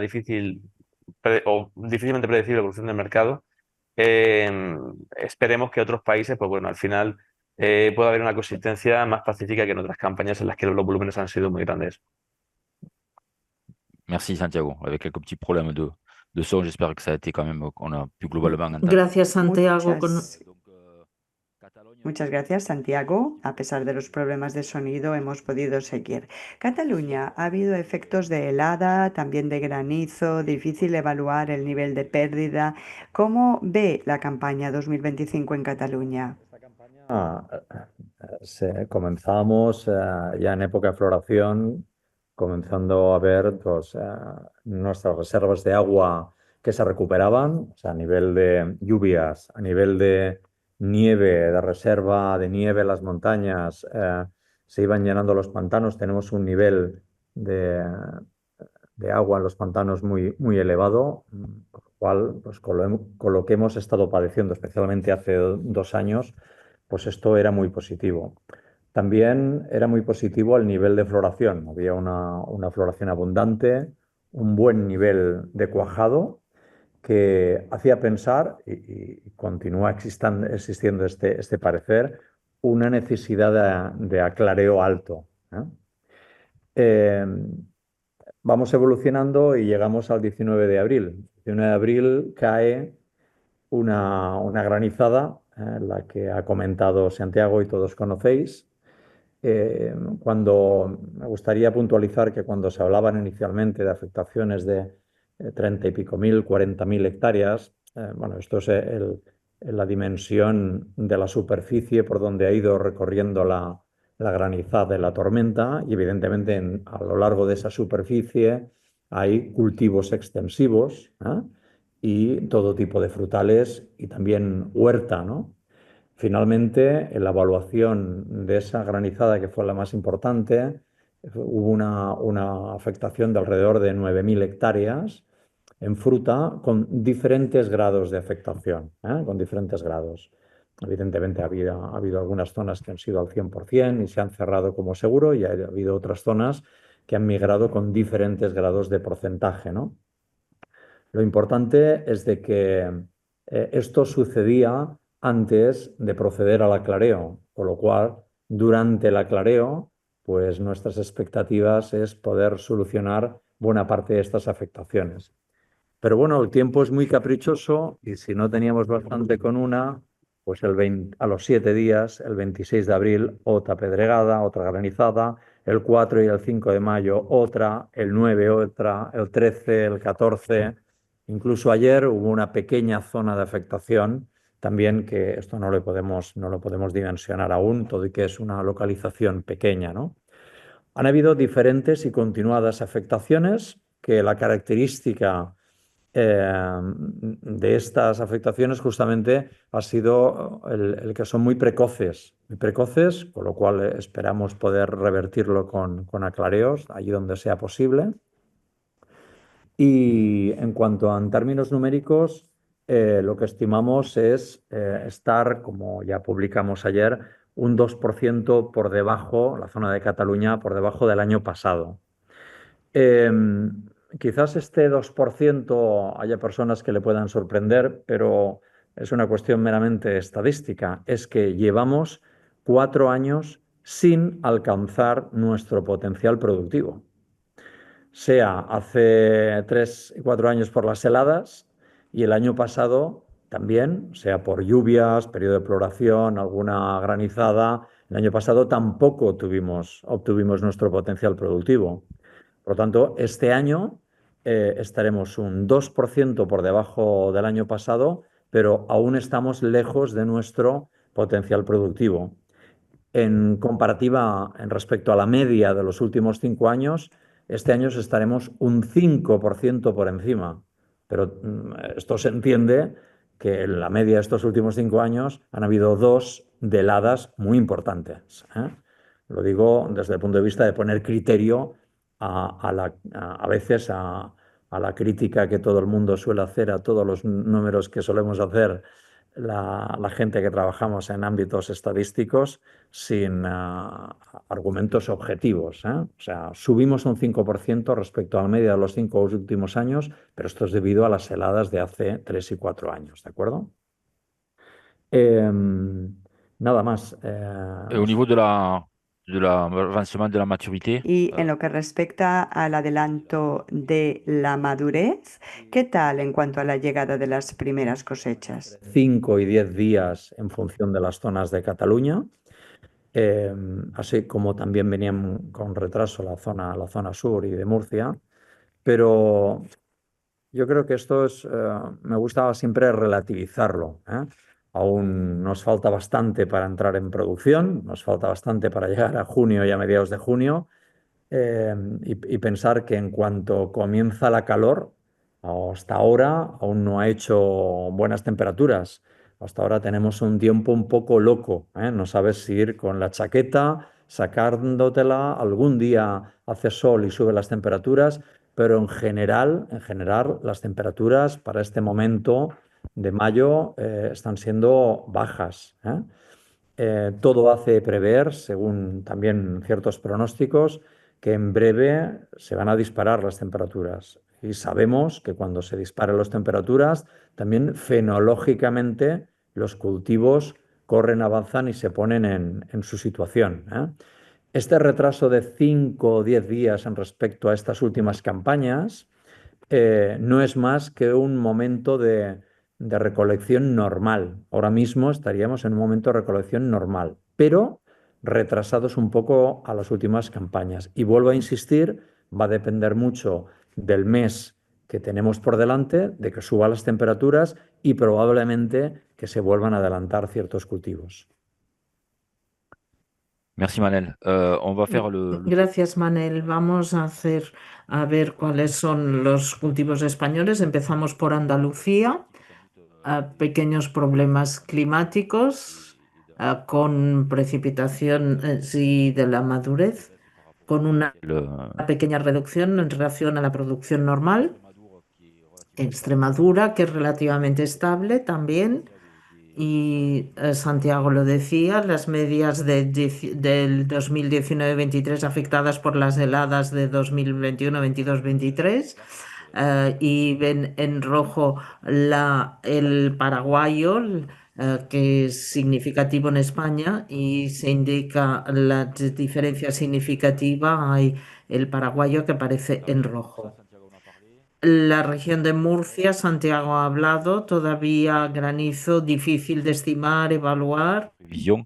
o difícilmente predecible evolución del mercado, esperemos que otros países, pues bueno, al final pueda haber una consistencia más pacífica que en otras campañas en las que los volúmenes han sido muy grandes. Merci Santiago. Avec quelques petits problèmes de son, j'espère que ça a été quand même, on a pu globalement entendre. Gracias, Santiago. Muchas, Catalogne, muchas gracias, Santiago. A pesar de los problemas de sonido, hemos podido seguir. Cataluña, ha habido efectos de helada, también de granizo, difícil evaluar el nivel de pérdida. ¿Cómo ve la campaña 2025 en Cataluña? Ah, comenzamos ya en época de floración, comenzando a ver pues, nuestras reservas de agua que se recuperaban, o sea, a nivel de lluvias, a nivel de nieve, de reserva de nieve en las montañas, se iban llenando los pantanos. Tenemos un nivel de agua en los pantanos muy, muy elevado, por lo cual, pues, con lo que hemos estado padeciendo, especialmente hace 2 años, pues esto era muy positivo. También era muy positivo el nivel de floración. Había una floración abundante, un buen nivel de cuajado que hacía pensar, y continúa existiendo este parecer, una necesidad de aclareo alto. ¿Eh? Eh, Vamos evolucionando y llegamos al 19 de abril. El 19 de abril cae una granizada, la que ha comentado Santiago y todos conocéis. Cuando me gustaría puntualizar que cuando se hablaban inicialmente de afectaciones de 30 y pico mil, 40.000 hectáreas, bueno, esto es la dimensión de la superficie por donde ha ido recorriendo la granizada de la tormenta y evidentemente a lo largo de esa superficie hay cultivos extensivos, y todo tipo de frutales y también huerta, ¿no? Finalmente, en la evaluación de esa granizada, que fue la más importante, hubo una afectación de alrededor de 9.000 hectáreas en fruta con diferentes grados de afectación, con diferentes grados. Evidentemente ha habido algunas zonas que han sido al 100% y se han cerrado como seguro y ha habido otras zonas que han migrado con diferentes grados de porcentaje, ¿no? Lo importante es de que esto sucedía antes de proceder al aclareo, con lo cual, durante el aclareo, pues nuestras expectativas es poder solucionar buena parte de estas afectaciones. Pero bueno, el tiempo es muy caprichoso y si no teníamos bastante con una, pues a los 7 días, el 26 de abril, otra pedregada, otra granizada, el 4 y el 5 de mayo otra, el 9 otra, el 13, el 14. Incluso ayer hubo una pequeña zona de afectación, también que esto no lo podemos dimensionar aún, todo y que es una localización pequeña, ¿no? Han habido diferentes y continuadas afectaciones que la característica de estas afectaciones justamente ha sido el que son muy precoces, con lo cual esperamos poder revertirlo con aclareos allí donde sea posible. Y en cuanto a en términos numéricos, lo que estimamos es estar, como ya publicamos ayer, un 2% por debajo, la zona de Cataluña, por debajo del año pasado. quizás este 2% haya personas que le puedan sorprender, pero es una cuestión meramente estadística. Es que llevamos 4 años sin alcanzar nuestro potencial productivo. Sea hace 3 y 4 años por las heladas y el año pasado también, sea por lluvias, periodo de floración, alguna granizada, el año pasado tampoco obtuvimos nuestro potencial productivo. Por lo tanto, este año estaremos un 2% por debajo del año pasado, pero aún estamos lejos de nuestro potencial productivo. En comparativa, en respecto a la media de los últimos 5 años, este año estaremos un 5% por encima. Pero esto se entiende que en la media de estos últimos 5 años han habido dos heladas muy importantes, ¿eh? Lo digo desde el punto de vista de poner criterio a veces a la crítica que todo el mundo suele hacer a todos los números que solemos hacer la gente que trabajamos en ámbitos estadísticos sin argumentos objetivos, ¿eh? O sea, subimos un 5% respecto a la media de los 5 últimos años, pero esto es debido a las heladas de hace 3 y 4 años, ¿de acuerdo? Nada más. Au niveau de l'avancement de la maturité, Y en lo que respecta al adelanto de la madurez, ¿qué tal en cuanto a la llegada de las primeras cosechas? 5 y 10 días en función de las zonas de Cataluña, así como también venían con retraso la zona sur y de Murcia, pero yo creo que me gusta siempre relativizarlo, ¿eh? Aún nos falta bastante para entrar en producción, nos falta bastante para llegar a junio y a mediados de junio, y pensar que en cuanto comienza la calor, hasta ahora aún no ha hecho buenas temperaturas. Hasta ahora tenemos un tiempo un poco loco, ¿eh? No sabes si ir con la chaqueta, sacándotela, algún día hace sol y sube las temperaturas, pero en general, las temperaturas para este momento de mayo están siendo bajas, ¿eh? Todo hace prever, según también ciertos pronósticos, que en breve se van a disparar las temperaturas. Y sabemos que cuando se disparen las temperaturas, también fenológicamente los cultivos corren, avanzan y se ponen en su situación, ¿eh? Este retraso de 5 o 10 días en respecto a estas últimas campañas no es más que un momento de recolección normal. Ahora mismo estaríamos en un momento de recolección normal, pero retrasados un poco a las últimas campañas. Y vuelvo a insistir, va a depender mucho del mes que tenemos por delante, de que suban las temperaturas y probablemente que se vuelvan a adelantar ciertos cultivos. merci Manel. On va faire le Gracias, Manel. Vamos a ver cuáles son los cultivos españoles. Empezamos por Andalucía. Pequeños problemas climáticos, con precipitación sí de la madurez, con una pequeña reducción en relación a la producción normal. Extremadura, que es relativamente estable también. Y Santiago lo decía, las medias del 2019-23 afectadas por las heladas de 2021-22-23. Y ven en rojo el paraguayo, que es significativo en España, y se indica la diferencia significativa. Hay el paraguayo que aparece en rojo. La región de Murcia, Santiago ha hablado, todavía granizo, difícil de estimar, evaluar. vision.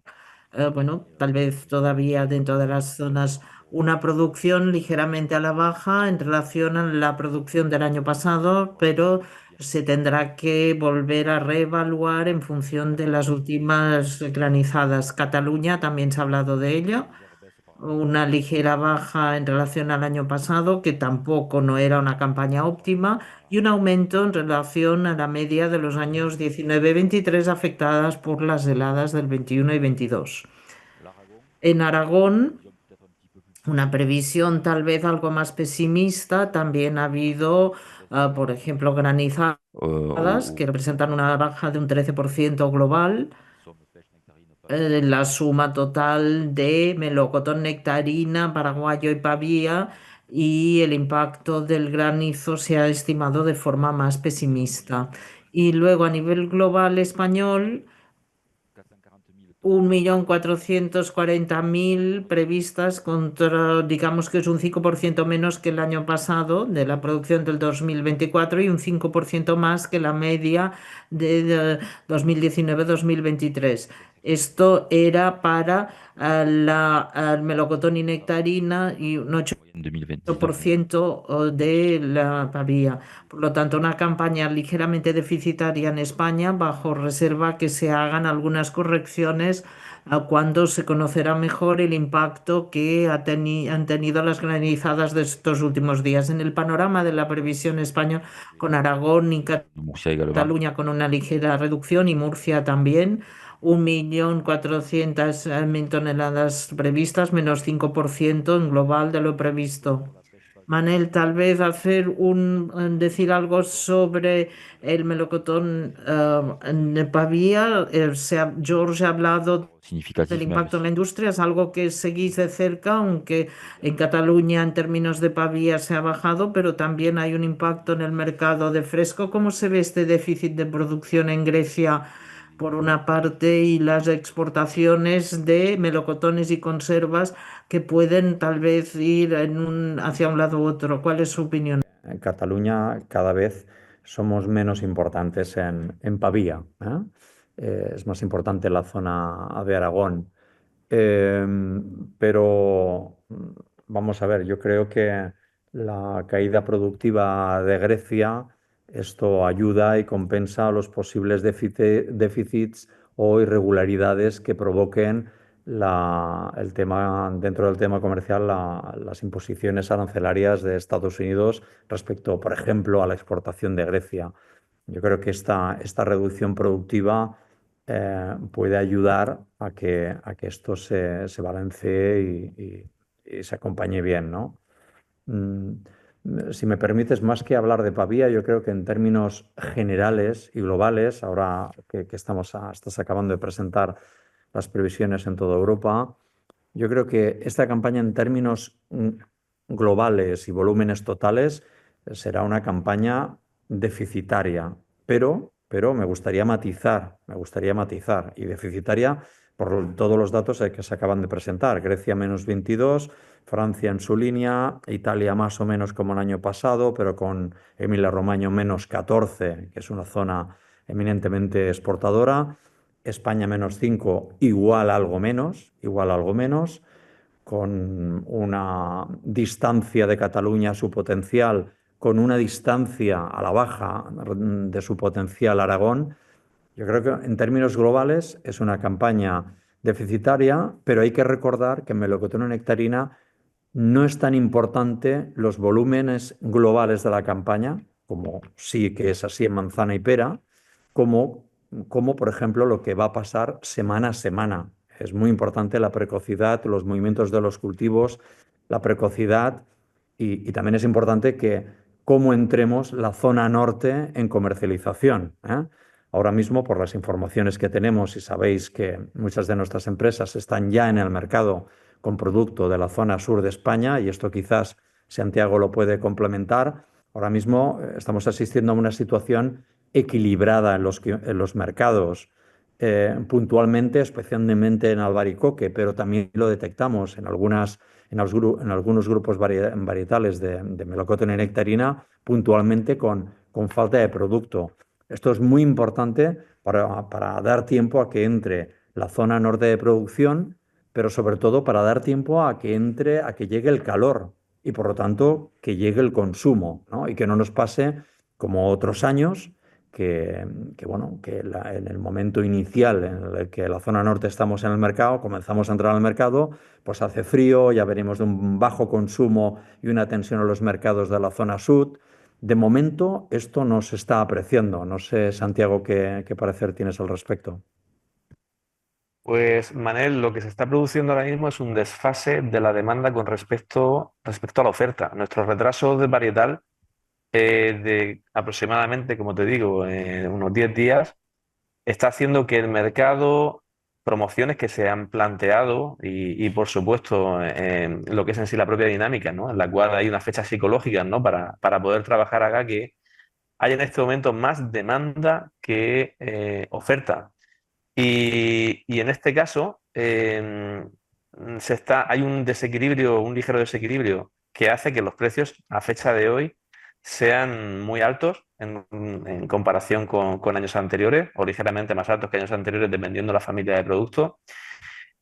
Bueno, tal vez todavía dentro de las zonas una producción ligeramente a la baja en relación a la producción del año pasado, pero se tendrá que volver a reevaluar en función de las últimas granizadas. Cataluña también se ha hablado de ello, una ligera baja en relación al año pasado, que tampoco no era una campaña óptima, y un aumento en relación a la media de los años 19-23 afectadas por las heladas del 21 y 22. En Aragón, una previsión tal vez algo más pesimista. También ha habido, por ejemplo, granizadas que representan una baja de un 13% global. La suma total de melocotón, nectarina, paraguayo y pavía, y el impacto del granizo se ha estimado de forma más pesimista. Y luego a nivel global español, 1.440.000 previstas contra, digamos que es un 5% menos que el año pasado de la producción del 2024 y un 5% más que la media de 2019-2023. Esto era para el melocotón y nectarina y un 8% de la pavía. Por lo tanto, una campaña ligeramente deficitaria en España, bajo reserva que se hagan algunas correcciones cuando se conocerá mejor el impacto que han tenido las granizadas de estos últimos días. En el panorama de la previsión española, con Aragón y Cataluña con una ligera reducción y Murcia también, 1.400.000 toneladas previstas, menos 5% en global de lo previsto. Manel, tal vez decir algo sobre el melocotón de Pavía. George ha hablado del impacto en la industria, es algo que seguís de cerca, aunque en Cataluña en términos de Pavía se ha bajado, pero también hay un impacto en el mercado de fresco. ¿Cómo se ve este déficit de producción en Grecia por una parte y las exportaciones de melocotones y conservas que pueden tal vez ir hacia un lado u otro? ¿Cuál es su opinión? En Cataluña cada vez somos menos importantes en Pavía, ¿eh? Es más importante la zona de Aragón. Pero vamos a ver, yo creo que la caída productiva de Grecia, esto ayuda y compensa los posibles déficits o irregularidades que provoquen dentro del tema comercial, las imposiciones arancelarias de Estados Unidos respecto, por ejemplo, a la exportación de Grecia. Yo creo que esta reducción productiva puede ayudar a que esto se balancee y se acompañe bien, ¿no? Mm, Si me permites, más que hablar de Pavía, yo creo que en términos generales y globales, ahora que estás acabando de presentar las previsiones en toda Europa, yo creo que esta campaña en términos globales y volúmenes totales será una campaña deficitaria, pero me gustaría matizar, y deficitaria por todos los datos que se acaban de presentar. Grecia menos 22, Francia en su línea, Italia más o menos como el año pasado, pero con Emilia-Romagna menos 14, que es una zona eminentemente exportadora. España menos 5, igual algo menos, con una distancia de Cataluña a su potencial, con una distancia a la baja de su potencial Aragón. Yo creo que en términos globales es una campaña deficitaria, pero hay que recordar que en melocotón y nectarina no es tan importante los volúmenes globales de la campaña, como sí que es así en manzana y pera, como por ejemplo lo que va a pasar semana a semana. Es muy importante la precocidad, los movimientos de los cultivos, la precocidad y también es importante que cómo entremos la zona norte en comercialización, ¿eh? Ahora mismo, por las informaciones que tenemos, y sabéis que muchas de nuestras empresas están ya en el mercado con producto de la zona sur de España, y esto quizás Santiago lo puede complementar. Ahora mismo estamos asistiendo a una situación equilibrada en los mercados, puntualmente, especialmente en albaricoque, pero también lo detectamos en algunos grupos varietales de melocotón y nectarina, puntualmente con falta de producto. Esto es muy importante para dar tiempo a que entre la zona norte de producción, pero sobre todo para dar tiempo a que llegue el calor y por lo tanto que llegue el consumo, ¿no? Y que no nos pase como otros años, bueno, en el momento inicial en el que la zona norte estamos en el mercado, comenzamos a entrar al mercado, pues hace frío, ya venimos de un bajo consumo y una tensión en los mercados de la zona sur. De momento esto no se está apreciando. No sé, Santiago, qué parecer tienes al respecto. Pues, Manel, lo que se está produciendo ahora mismo es un desfase de la demanda con respecto a la oferta. Nuestro retraso de varietal de aproximadamente, como te digo, unos 10 días, está haciendo que el mercado promociones que se han planteado y por supuesto, lo que es en sí la propia dinámica, ¿no? En la cual hay unas fechas psicológicas, ¿no? Para poder trabajar acá, que hay en este momento más demanda que oferta. Y en este caso, hay un desequilibrio, un ligero desequilibrio que hace que los precios a fecha de hoy sean muy altos en comparación con años anteriores, o ligeramente más altos que años anteriores, dependiendo de la familia de productos.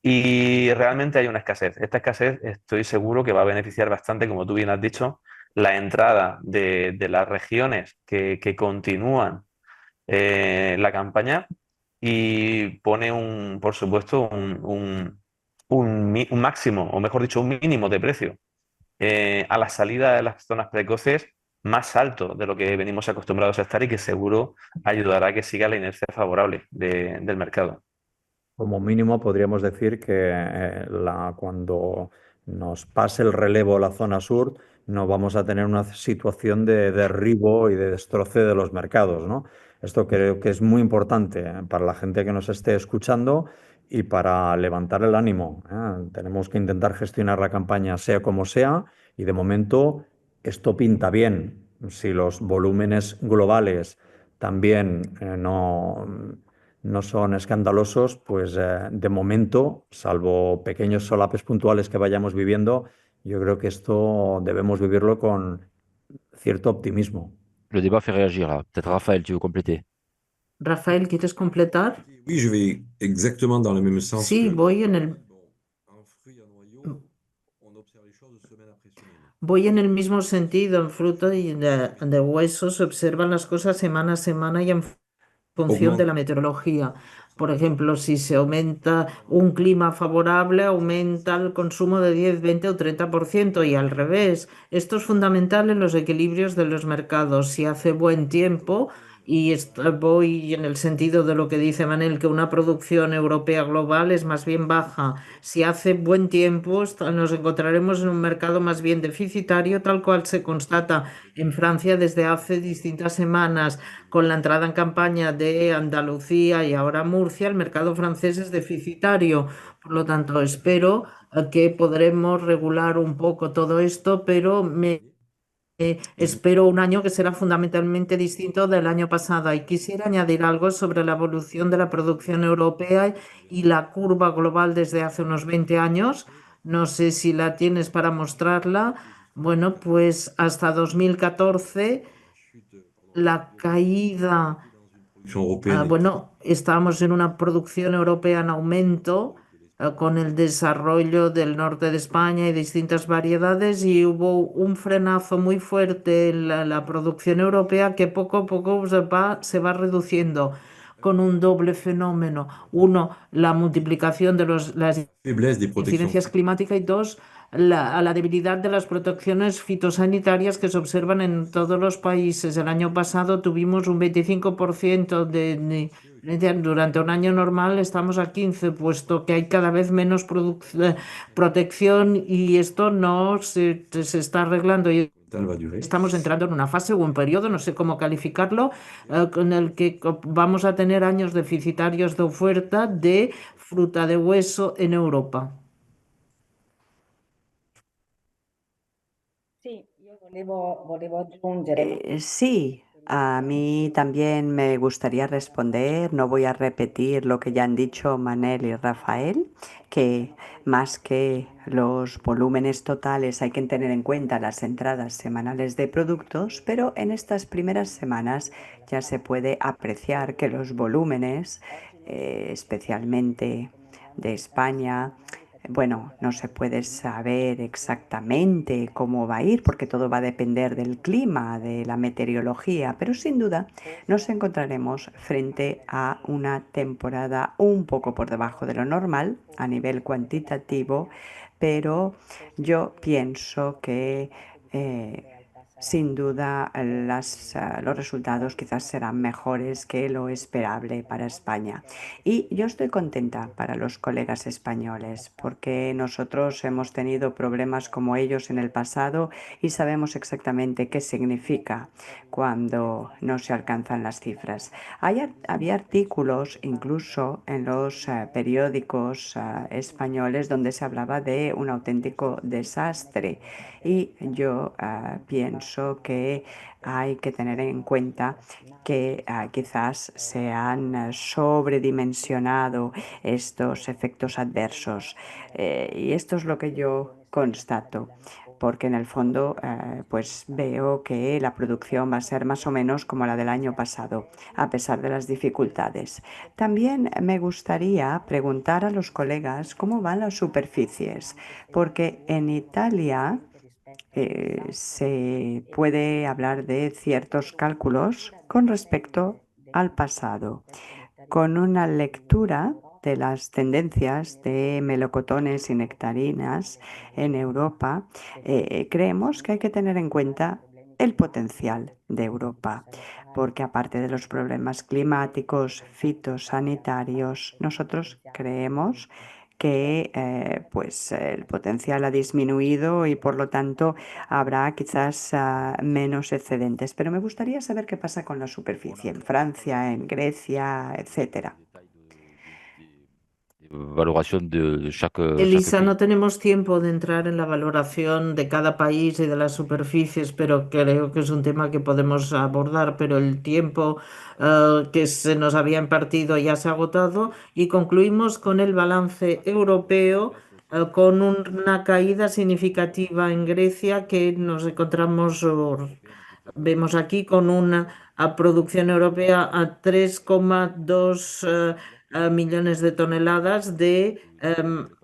Y realmente hay una escasez. Esta escasez estoy seguro que va a beneficiar bastante, como tú bien has dicho, la entrada de las regiones que continúan la campaña, y pone por supuesto, un máximo, o mejor dicho, un mínimo de precio a la salida de las zonas precoces más alto de lo que venimos acostumbrados a estar, y que seguro ayudará a que siga la inercia favorable del mercado. Como mínimo podríamos decir que cuando nos pase el relevo a la zona sur, no vamos a tener una situación de derribo y de destroce de los mercados, ¿no? Esto creo que es muy importante para la gente que nos esté escuchando y para levantar el ánimo, ¿eh? Tenemos que intentar gestionar la campaña sea como sea, y de momento esto pinta bien. Si los volúmenes globales también no son escandalosos, pues de momento, salvo pequeños solapes puntuales que vayamos viviendo, yo creo que esto debemos vivirlo con cierto optimismo. Le débat fait réagir là. Peut-être Raphaël, tu veux compléter? Rafael, ¿quieres completar? Oui, je vais exactement dans le même sens Sí, que... voy en el, Bon, en fruits et en noyaux, on observe les choses semaine après semaine. voy en el mismo sentido. En fruta y de huesos se observan las cosas semana a semana y en función de Augmente. la meteorología. Por ejemplo, si se aumenta un clima favorable, aumenta el consumo de 10, 20 o 30% y al revés. Esto es fundamental en los equilibrios de los mercados. Si hace buen tiempo, y voy en el sentido de lo que dice Manel, que una producción europea global es más bien baja. Si hace buen tiempo, nos encontraremos en un mercado más bien deficitario, tal cual se constata en Francia desde hace distintas semanas. Con la entrada en campaña de Andalucía y ahora Murcia, el mercado francés es deficitario. Por lo tanto, espero que podremos regular un poco todo esto, pero espero un año que será fundamentalmente distinto del año pasado. Y quisiera añadir algo sobre la evolución de la producción europea y la curva global desde hace unos 20 años. No sé si la tienes para mostrarla. Bueno, pues hasta 2014 la caída. Production européenne était Bueno, estábamos en una producción europea en aumento con el desarrollo del norte de España y distintas variedades, y hubo un frenazo muy fuerte en la producción europea que poco a poco se va reduciendo con un doble fenómeno. Uno, la multiplicación de las faiblesse des protections. incidencias climáticas, y dos, a la debilidad de las protecciones fitosanitarias que se observan en todos los países. El año pasado tuvimos un 25% durante un año normal estamos a 15, puesto que hay cada vez menos protección, y esto no se está arreglando. Y Elle va durer. estamos entrando en una fase o un periodo, no sé cómo calificarlo, con el que vamos a tener años deficitarios de oferta de fruta de hueso en Europa. Sì, io volevo aggiungere, Sí, a mí también me gustaría responder. No voy a repetir lo que ya han dicho Manel y Rafael, que más que los volúmenes totales hay que tener en cuenta las entradas semanales de productos, pero en estas primeras semanas ya se puede apreciar que los volúmenes, especialmente de España, bueno, no se puede saber exactamente cómo va a ir porque todo va a depender del clima, de la meteorología, pero sin duda nos encontraremos frente a una temporada un poco por debajo de lo normal a nivel cuantitativo, pero yo pienso que sin duda los resultados quizás serán mejores que lo esperable para España. Y yo estoy contenta para los colegas españoles porque nosotros hemos tenido problemas como ellos en el pasado y sabemos exactamente qué significa cuando no se alcanzan las cifras. Había artículos incluso en los periódicos españoles donde se hablaba de un auténtico desastre. Y yo pienso que hay que tener en cuenta que quizás se han sobredimensionado estos efectos adversos. Y esto es lo que yo constato, porque en el fondo pues veo que la producción va a ser más o menos como la del año pasado, a pesar de las dificultades. También me gustaría preguntar a los colegas cómo van las superficies, porque en Italia se puede hablar de ciertos cálculos con respecto al pasado, con una lectura de las tendencias de melocotones y nectarinas en Europa. Creemos que hay que tener en cuenta el potencial de Europa, porque aparte de los problemas climáticos, fitosanitarios, nosotros creemos que pues el potencial ha disminuido y por lo tanto habrá quizás menos excedentes. Pero me gustaría saber qué pasa con la superficie en Francia, en Grecia, etcétera. Valoración de chaque Elisa, pays. no tenemos tiempo de entrar en la valoración de cada país y de las superficies, pero creo que es un tema que podemos abordar, pero el tiempo que se nos había impartido ya se ha agotado y concluimos con el balance europeo con una caída significativa en Grecia que nos encontramos, vemos aquí, con una producción europea a 3,2 millones de toneladas de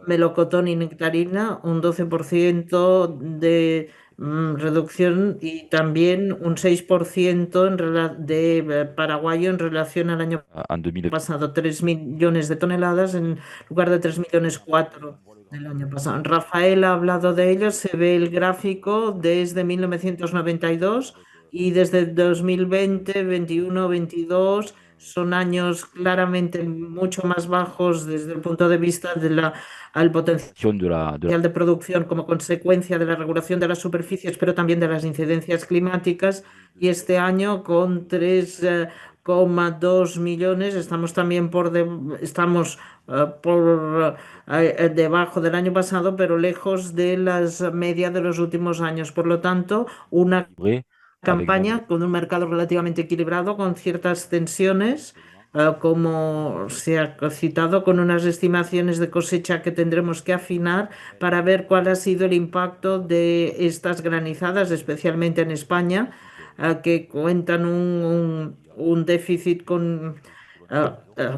melocotón y nectarina, un 12% de reducción y también un 6% de paraguayo en relación al año En 2000, pasado, 3 millones de toneladas en lugar de 3 millones 4 del año pasado. Rafael ha hablado de ello, se ve el gráfico desde 1992 y desde 2020, 21, 22 son años claramente mucho más bajos desde el punto de vista de al potencial de la de producción como consecuencia de la regulación de las superficies, pero también de las incidencias climáticas. Y este año con 3,2 millones estamos también estamos por debajo del año pasado, pero lejos de las medias de los últimos años. Por lo tanto, una vrai, avec campaña con un mercado relativamente equilibrado, con ciertas tensiones, como se ha citado, con unas estimaciones de cosecha que tendremos que afinar para ver cuál ha sido el impacto de estas granizadas, especialmente en España, que cuentan un déficit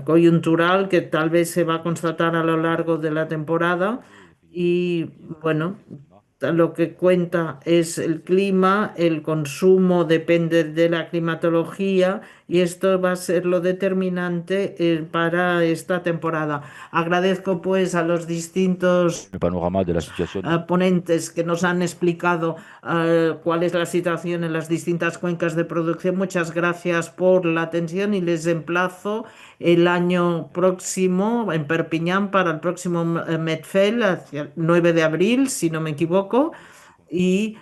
coyuntural que tal vez se va a constatar a lo largo de la temporada. Y bueno, lo que cuenta es el clima, el consumo depende de la climatología y esto va a ser lo determinante para esta temporada. Agradezco pues a los distintos le panorama de la situation. ponentes que nos han explicado cuál es la situación en las distintas cuencas de producción. Muchas gracias por la atención y les emplazo el año próximo en Perpiñán para el próximo Medfel, hacia el 9 de abril, si no me equivoco, y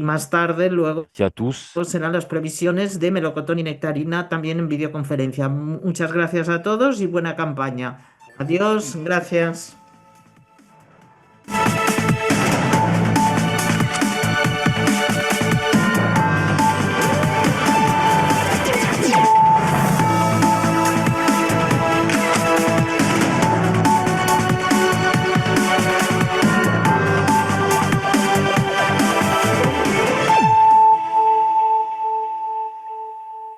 más tarde luego Merci à tous. serán las previsiones de melocotón y nectarina también en videoconferencia. Muchas gracias a todos y buena campaña. Adiós, gracias.